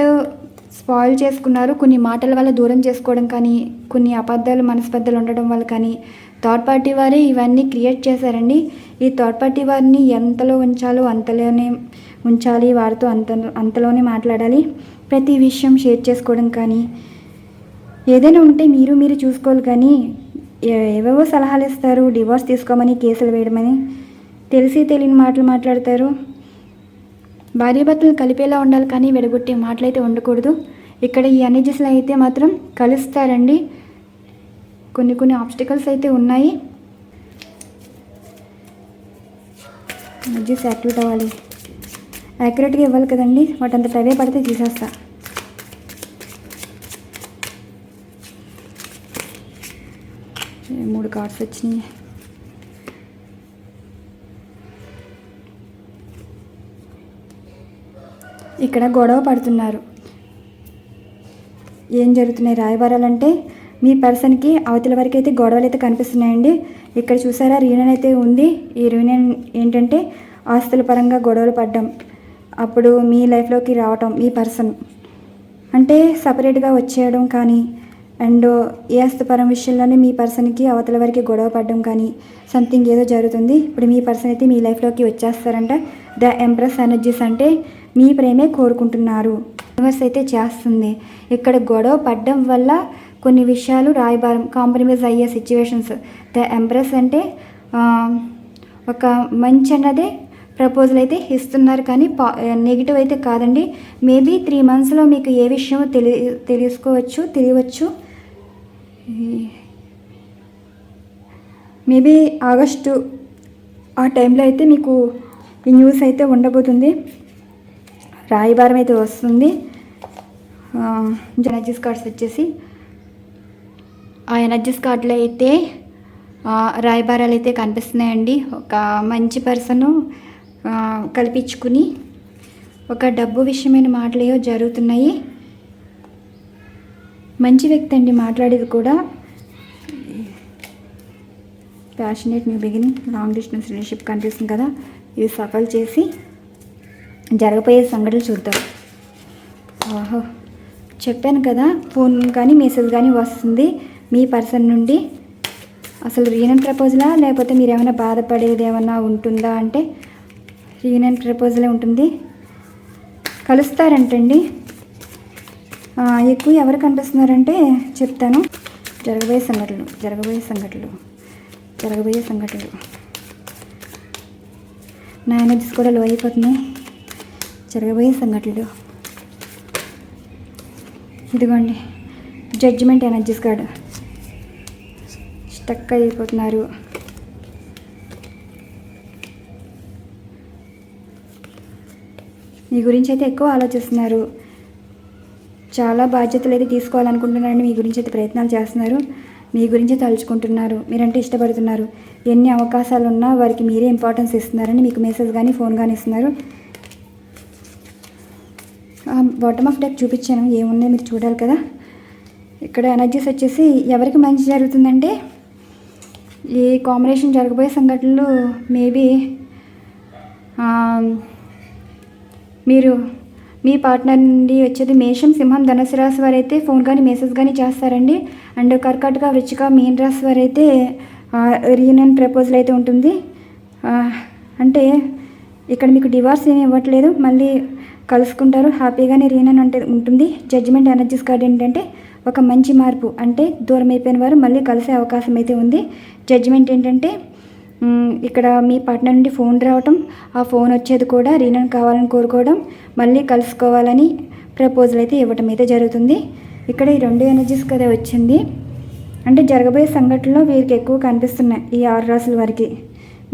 స్పాయిల్ చేసుకున్నారు. కొన్ని మాటల వల్ల దూరం చేసుకోవడం కానీ, కొన్ని అబద్ధాలు, మనస్పర్ధలు ఉండడం వల్ల కానీ థర్డ్ పార్టీ వారే ఇవన్నీ క్రియేట్ చేశారండి. ఈ థర్డ్ పార్టీ వారిని ఎంతలో ఉంచాలో అంతలోనే ఉంచాలి, వారితో అంతలోనే మాట్లాడాలి. ప్రతి విషయం షేర్ చేసుకోవడం కానీ, ఏదైనా ఉంటే మీరు చూసుకోవాలి. కానీ ఏవేవో సలహాలు ఇస్తారు, డివోర్స్ తీసుకోమని, కేసులు వేయడమని, తెలిసి తెలియని మాటలు మాట్లాడతారు. భార్యాభర్తలు కలిపేలా ఉండాలి, కానీ విడగొట్టే మాటలైతే ఉండకూడదు. ఇక్కడ ఈ ఎనర్జీస్లో అయితే మాత్రం కలుస్తారండి. కొన్ని ఆబ్స్టికల్స్ అయితే ఉన్నాయి. ఎనర్జీస్ యాక్టివేట్ అవ్వాలి, యాక్యురేట్గా ఇవ్వాలి కదండి. వాటంత అవే పడితే తీసేస్తా. మూడు కార్డ్స్ వచ్చినాయి. ఇక్కడ గొడవ పడుతున్నారు. ఏం జరుగుతున్నాయి రాయబారాలంటే మీ పర్సన్కి అవతల వరకు అయితే గొడవలు అయితే కనిపిస్తున్నాయండి. ఇక్కడ చూసారా, రీయూనియన్ అయితే ఉంది. ఈ రీయూనియన్ ఏంటంటే ఆస్తుల పరంగా గొడవలు పడ్డం, అప్పుడు మీ లైఫ్లోకి రావటం, మీ పర్సన్ అంటే సపరేట్గా వచ్చేయడం కానీ, అండ్ ఏ ఆస్తిపరం విషయంలోనే మీ పర్సన్కి అవతల వరకు గొడవ పడడం కానీ, సంథింగ్ ఏదో జరుగుతుంది. ఇప్పుడు మీ పర్సన్ అయితే మీ లైఫ్లోకి వచ్చేస్తారంట. ద ఎంప్రెస్ ఎనర్జీస్ అంటే మీ ప్రేమే కోరుకుంటున్నారు, యూనివర్స్ అయితే చేస్తుంది. ఇక్కడ గొడవ పడడం వల్ల కొన్ని విషయాలు రాయబారం, కాంప్రమైజ్ అయ్యే సిచ్యువేషన్స్. ద ఎంప్రెస్ అంటే ఒక మంచి అన్నదే ప్రపోజల్ అయితే ఇస్తున్నారు, కానీ నెగిటివ్ అయితే కాదండి. మేబీ 3 monthsలో మీకు ఏ విషయమో తెలియవచ్చు. మేబీ ఆగస్టు ఆ టైంలో అయితే మీకు ఈ న్యూస్ అయితే ఉండబోతుంది. రాయబారం అయితే వస్తుంది. ఎనర్జీస్ కార్డ్స్ వచ్చేసి ఆ ఎనర్జీస్ కార్డులో అయితే రాయబారాలు అయితే కనిపిస్తున్నాయండి. ఒక మంచి పర్సను కల్పించుకుని ఒక డబ్బు విషయమైన మాటలేవో జరుగుతున్నాయి. మంచి వ్యక్తి అండి, మాట్లాడేది కూడా. Passionate new beginning, long distance relationship కనిపిస్తుంది కదా, ఇది సఫల్ చేసి జరగబోయే సంఘటనలు చూద్దాం. ఓహో, చెప్పాను కదా, ఫోన్ కానీ మెసేజ్ కానీ వస్తుంది మీ పర్సన్ నుండి. అసలు రీయూనియన్ ప్రపోజలా లేకపోతే మీరు ఏమైనా బాధపడేది ఏమైనా ఉంటుందా అంటే రీయూనియన్ ప్రపోజలే ఉంటుంది. కలుస్తారంటండి. ఎక్కువ ఎవరు కనిపిస్తున్నారంటే చెప్తాను. జరగబోయే సంఘటనలు నా ఎనర్జీస్ కూడా లో అయిపోతున్నాయి. జరగబోయే సంఘటనలు ఇదిగోండి, జడ్జిమెంట్ ఎనర్జీస్ కార్డు. స్టక్ అయిపోతున్నారు. మీ గురించి అయితే ఎక్కువ ఆలోచిస్తున్నారు. చాలా బాధ్యతలు అయితే తీసుకోవాలనుకుంటున్నారని మీ గురించి అయితే ప్రయత్నాలు చేస్తున్నారు. మీ గురించి తలుచుకుంటున్నారు. మీరంటే ఇష్టపడుతున్నారు. ఎన్ని అవకాశాలు ఉన్నా వారికి మీరే ఇంపార్టెన్స్ ఇస్తున్నారని మీకు మెసేజ్ కానీ ఫోన్ కానీ ఇస్తున్నారు. బాటమ్ ఆఫ్ డెక్ చూపించాను, ఏమున్నాయి మీరు చూడాలి కదా. ఇక్కడ ఎనర్జీస్ వచ్చేసి ఎవరికి మంచి జరుగుతుందంటే ఈ కాంబినేషన్ జరగబోయే సంఘటనలు మేబీ మీరు మీ పార్ట్నర్ నుండి వచ్చేది మేషం, సింహం, ధనుసు రాశి వారు అయితే ఫోన్ కానీ మెసేజ్ కానీ చేస్తారండి. అండ్ కర్కాటక, వృశ్చిక, మీన రాశి వారు అయితే రీయూనియన్ ప్రపోజల్ అయితే ఉంటుంది. అంటే ఇక్కడ మీకు డివోర్స్ ఏమి ఇవ్వట్లేదు, మళ్ళీ కలుసుకుంటారు, హ్యాపీగానే రీయూనియన్ అంటే ఉంటుంది. జడ్జిమెంట్ ఎనర్జీస్ కార్డ్ ఏంటంటే ఒక మంచి మార్పు, అంటే దూరం అయిపోయిన వారు మళ్ళీ కలిసే అవకాశం అయితే ఉంది. జడ్జిమెంట్ ఏంటంటే ఇక్కడ మీ పార్ట్నర్ నుండి ఫోన్ రావటం, ఆ ఫోన్ వచ్చేది కూడా రీయూనియన్ కావాలని కోరుకోవడం, మళ్ళీ కలుసుకోవాలని ప్రపోజల్ అయితే ఇవ్వటం అయితే జరుగుతుంది. ఇక్కడ ఈ 2 ఎనర్జీస్ కదా వచ్చింది. అంటే జరగబోయే సంఘటనలో వీరికి ఎక్కువ కనిపిస్తున్నాయి ఈ 6 రాశుల వారికి.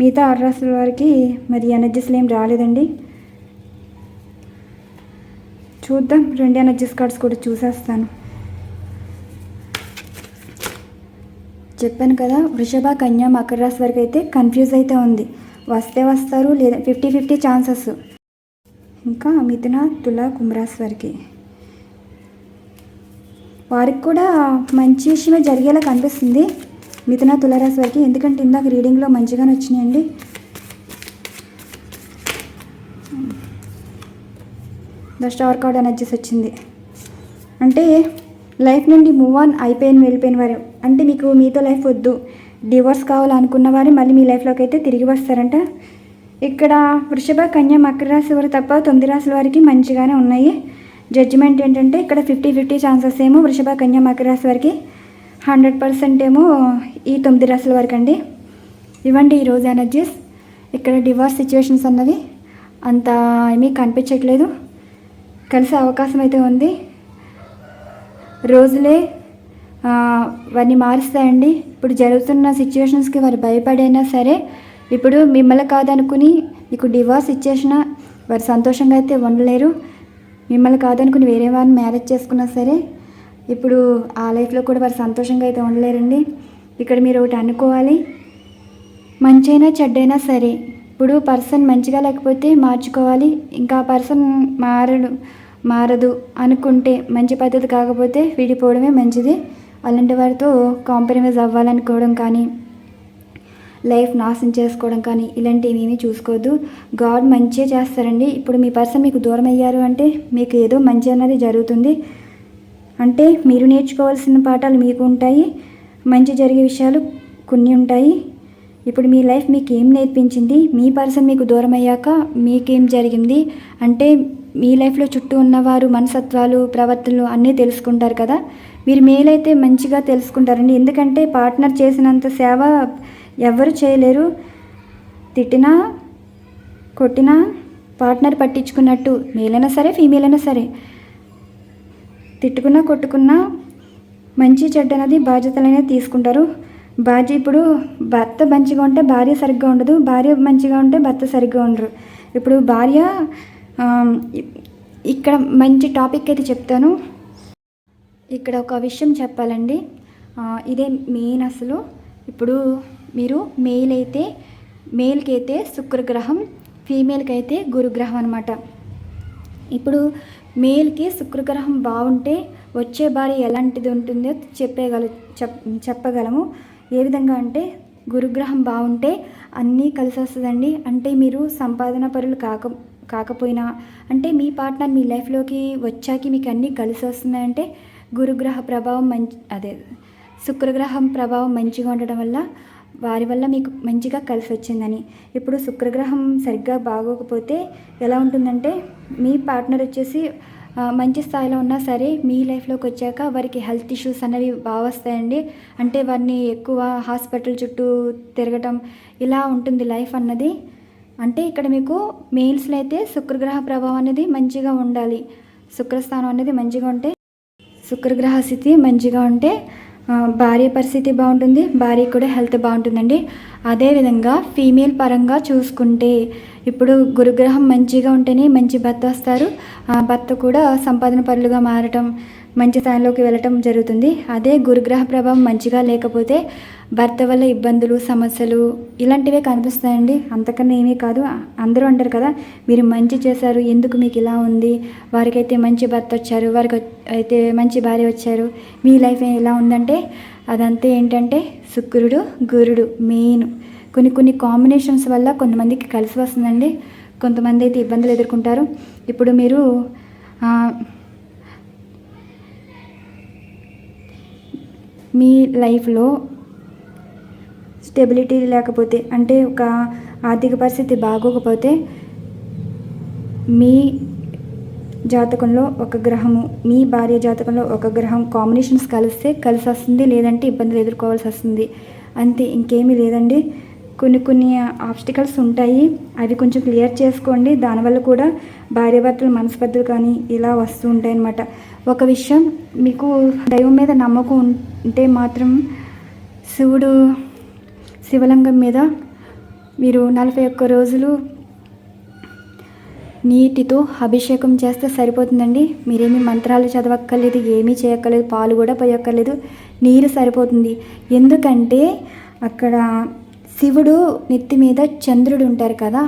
మిగతా 6 రాశుల వారికి మరి ఎనర్జీస్లు ఏం రాలేదండి. చూద్దాం, 2 ఎనర్జీస్ కార్డ్స్ కూడా చూసేస్తాను. చెప్పాను కదా, వృషభ, కన్య, మకర రాశి వరకు అయితే కన్ఫ్యూజ్ అయితే ఉంది. వస్తే వస్తారు, లేదా 50-50 ఛాన్సెస్. ఇంకా మిథున, తుల, కుంభరాశి వారికి కూడా మంచి విషయమే జరిగేలా కనిపిస్తుంది. మిథున, తులారాశి వారికి, ఎందుకంటే ఇందాక రీడింగ్లో మంచిగానే వచ్చినాయండి. ద స్టార్ కార్డ్ ఎనర్జీస్ వచ్చింది. అంటే లైఫ్ నుండి మూవ్ ఆన్ వెళ్ళిపోయిన వారు, అంటే మీకు మీతో లైఫ్ వద్దు, డివోర్స్ కావాలనుకున్న వారు మళ్ళీ మీ లైఫ్లోకి అయితే తిరిగి వస్తారంట. ఇక్కడ వృషభ, కన్య, మకర రాశి వారు తప్ప 9 రాశుల వారికి మంచిగానే ఉన్నాయి. జడ్జిమెంట్ ఏంటంటే ఇక్కడ 50-50 ఛాన్సెస్ ఏమో వృషభ, కన్య, మకర రాశి వారికి, 100% ఏమో ఈ 9 రాశుల వారికి అండి. ఇవ్వండి ఈరోజు ఎనర్జీస్. ఇక్కడ డివోర్స్ సిచ్యువేషన్స్ అన్నవి అంత ఏమీ కనిపించట్లేదు. కలిసే అవకాశం అయితే ఉంది. రోజులే వారిని మారుస్తాయండి. ఇప్పుడు జరుగుతున్న సిచ్యువేషన్స్కి వారు భయపడైనా సరే, ఇప్పుడు మిమ్మల్ని కాదనుకుని మీకు డివోర్స్ ఇచ్చేసిన వారు సంతోషంగా అయితే ఉండలేరు. మిమ్మల్ని కాదనుకుని వేరే వారిని మ్యారేజ్ చేసుకున్నా సరే, ఇప్పుడు ఆ లైఫ్లో కూడా వారు సంతోషంగా అయితే ఉండలేరండి. ఇక్కడ మీరు ఒకటి అనుకోవాలి, మంచైనా చెడ్డైనా సరే, ఇప్పుడు పర్సన్ మంచిగా లేకపోతే మార్చుకోవాలి. ఇంకా పర్సన్ మారదు అనుకుంటే, మంచి పద్ధతి కాకపోతే విడిపోవడమే మంచిది. అలాంటి వారితో కాంప్రమైజ్ అవ్వాలనుకోవడం కానీ, లైఫ్ నాశనం చేసుకోవడం కానీ ఇలాంటివి ఏమీ చూసుకోవద్దు. గాడ్ మంచిగా చేస్తారండి. ఇప్పుడు మీ పర్సన్ మీకు దూరం అయ్యారు అంటే మీకు ఏదో మంచి అన్నది జరుగుతుంది. అంటే మీరు నేర్చుకోవాల్సిన పాఠాలు మీకు ఉంటాయి, మంచి జరిగే విషయాలు కొన్ని ఉంటాయి. ఇప్పుడు మీ లైఫ్ మీకు ఏం నేర్పించింది, మీ పర్సన్ మీకు దూరం అయ్యాక మీకేం జరిగింది అంటే మీ లైఫ్లో చుట్టూ ఉన్నవారు మనసత్వాలు, ప్రవర్తనలు అన్నీ తెలుసుకుంటారు కదా. మీరు మేలైతే మంచిగా తెలుసుకుంటారండి. ఎందుకంటే పార్ట్నర్ చేసినంత సేవ ఎవరు చేయలేరు. తిట్టినా కొట్టినా పార్ట్నర్ పట్టించుకున్నట్టు, మేలైనా సరే ఫీమేల్ అయినా సరే, తిట్టుకున్నా కొట్టుకున్నా మంచి చెడ్డ అనేది బాధ్యతలు అనేది తీసుకుంటారు. ఇప్పుడు భర్త మంచిగా ఉంటే భార్య సరిగ్గా ఉండదు, భార్య మంచిగా ఉంటే భర్త సరిగ్గా ఉండరు. ఇప్పుడు భార్య ఇక్కడ మంచి టాపిక్ అయితే చెప్తాను. ఇక్కడ ఒక విషయం చెప్పాలండి, ఇదే మెయిన్. అసలు ఇప్పుడు మీరు మేల్కి అయితే శుక్రగ్రహం, ఫీమేల్కి అయితే గురుగ్రహం అనమాట. ఇప్పుడు మేల్కి శుక్రగ్రహం బాగుంటే వచ్చే భార్య ఎలాంటిది ఉంటుందో చెప్పగలము. ఏ విధంగా అంటే గురుగ్రహం బాగుంటే అన్నీ కలిసి వస్తుందండి. అంటే మీరు సంపాదన పరులు కాకపోయినా, అంటే మీ పార్ట్నర్ మీ లైఫ్లోకి వచ్చాక మీకు అన్నీ కలిసి వస్తున్నాయంటే గురుగ్రహ ప్రభావం శుక్రగ్రహం ప్రభావం మంచిగా ఉండడం వల్ల వారి వల్ల మీకు మంచిగా కలిసి వచ్చిందని. ఇప్పుడు శుక్రగ్రహం సరిగ్గా బాగోకపోతే ఎలా ఉంటుందంటే మీ పార్ట్నర్ వచ్చేసి మంచి స్థాయిలో ఉన్నా సరే మీ లైఫ్లోకి వచ్చాక వారికి హెల్త్ ఇష్యూస్ అనేవి బాగా వస్తాయండి. అంటే వారిని ఎక్కువ హాస్పిటల్ చుట్టూ తిరగటం ఇలా ఉంటుంది లైఫ్ అన్నది. అంటే ఇక్కడ మీకు మెయిల్స్లో అయితే శుక్రగ్రహ ప్రభావం అనేది మంచిగా ఉండాలి. శుక్రస్థానం అనేది మంచిగా ఉంటే, శుక్రగ్రహ స్థితి మంచిగా ఉంటే భార్య పరిస్థితి బాగుంటుంది, భార్య కూడా హెల్త్ బాగుంటుందండి. అదేవిధంగా ఫీమేల్ పరంగా చూసుకుంటే ఇప్పుడు గురుగ్రహం మంచిగా ఉంటేనే మంచి భర్త వస్తారు. ఆ భర్త కూడా సంపాదన పరులుగా మారటం, మంచి స్థాయిలోకి వెళ్ళటం జరుగుతుంది. అదే గురుగ్రహ ప్రభావం మంచిగా లేకపోతే భర్త వల్ల ఇబ్బందులు, సమస్యలు ఇలాంటివే కనిపిస్తాయండి. అంతకన్నా ఏమీ కాదు. అందరూ అంటారు కదా, మీరు మంచి చేశారు, ఎందుకు మీకు ఇలా ఉంది, వారికైతే మంచి భర్త వచ్చారు, వారికి అయితే మంచి భార్య వచ్చారు, మీ లైఫ్ ఎలా ఉందంటే అదంతా ఏంటంటే శుక్రుడు గురుడు మెయిన్. కొన్ని కాంబినేషన్స్ వల్ల కొంతమందికి కలిసి వస్తుందండి, కొంతమంది అయితే ఇబ్బందులు ఎదుర్కొంటారు. ఇప్పుడు మీరు మీ లైఫ్లో స్టెబిలిటీ లేకపోతే, అంటే ఒక ఆర్థిక పరిస్థితి బాగోకపోతే మీ జాతకంలో ఒక గ్రహము, మీ భార్య జాతకంలో ఒక గ్రహం కాంబినేషన్స్ కలిస్తే కలిసి వస్తుంది, లేదంటే ఇబ్బందులు ఎదుర్కోవాల్సి వస్తుంది. అంతే, ఇంకేమీ లేదండి. కొన్ని ఆబ్స్టికల్స్ ఉంటాయి, అవి కొంచెం క్లియర్ చేసుకోండి. దానివల్ల కూడా భార్యాభర్తల మనస్పర్ధలు కానీ ఇలా వస్తూ ఉంటాయి అన్నమాట. ఒక విషయం, మీకు దైవం మీద నమ్మకం ఉంటే మాత్రం శివలింగం మీద మీరు 41 రోజులు నీటితో అభిషేకం చేస్తే సరిపోతుందండి. మీరేమీ మంత్రాలు చదవక్కర్లేదు, ఏమీ చేయక్కర్లేదు, పాలు కూడా పోయక్కర్లేదు, నీరు సరిపోతుంది. ఎందుకంటే అక్కడ శివుడు నెత్తి మీద చంద్రుడు ఉంటారు కదా,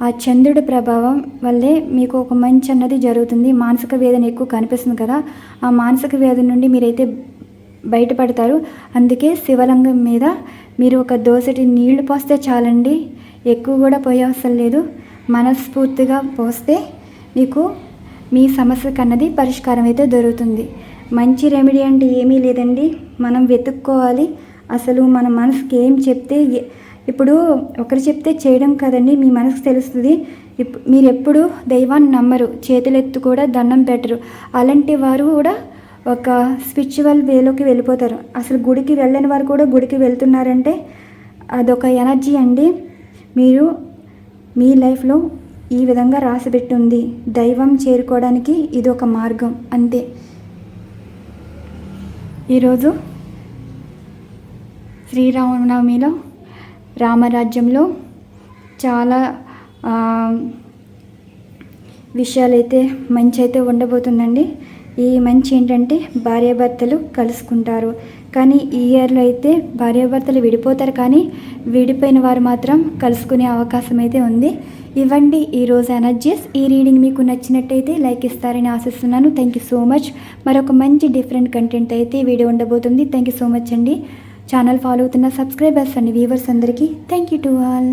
ఆ చంద్రుడి ప్రభావం వల్లే మీకు ఒక మంచి అన్నది జరుగుతుంది. మానసిక వేదన ఎక్కువ కనిపిస్తుంది కదా, ఆ మానసిక వేదన నుండి మీరైతే బయటపడతారు. అందుకే శివలింగం మీద మీరు ఒక దోసెటి నీళ్లు పోస్తే చాలండి, ఎక్కువ కూడా పోయే అవసరం లేదు. మనస్ఫూర్తిగా పోస్తే మీకు మీ సమస్యకు అన్నది పరిష్కారం అయితే దొరుకుతుంది. మంచి రెమెడీ అంటే ఏమీ లేదండి, మనం వెతుక్కోవాలి. అసలు మన మనసుకి ఏం చెప్తే, ఇప్పుడు ఒకరు చెప్తే చేయడం కదండి, మీ మనసుకు తెలుస్తుంది. మీరు ఎప్పుడు దైవాన్ని నమ్మరు, చేతులెత్తు కూడా దండం పెట్టరు. అలాంటి వారు కూడా ఒక స్పిరిచువల్ వేలోకి వెళ్ళిపోతారు. అసలు గుడికి వెళ్ళని వారు కూడా గుడికి వెళ్తున్నారంటే అదొక ఎనర్జీ అండి. మీరు మీ లైఫ్లో ఈ విధంగా రాసిపెట్టి ఉంది. దైవం చేరుకోవడానికి ఇది ఒక మార్గం అంతే. ఈరోజు శ్రీరామనవమిలో రామరాజ్యంలో చాలా విషయాలైతే మంచి అయితే ఉండబోతుందండి. ఈ మంచి ఏంటంటే భార్యాభర్తలు కలుసుకుంటారు. కానీ ఈ ఇయర్లో అయితే భార్యాభర్తలు విడిపోతారు, కానీ విడిపోయిన వారు మాత్రం కలుసుకునే అవకాశం అయితే ఉంది. ఇవ్వండి ఈరోజు ఎనర్జీస్. ఈ రీడింగ్ మీకు నచ్చినట్టయితే లైక్ ఇస్తారని ఆశిస్తున్నాను. Thank you so much. మరొక మంచి డిఫరెంట్ కంటెంట్ అయితే వీడియో ఉండబోతుంది. థ్యాంక్ యూ సో మచ్ అండి. ఛానల్ ఫాలో అవుతున్న సబ్స్క్రైబర్స్ అండి, వ్యూవర్స్ అందరికీ థ్యాంక్ యూ టు ఆల్.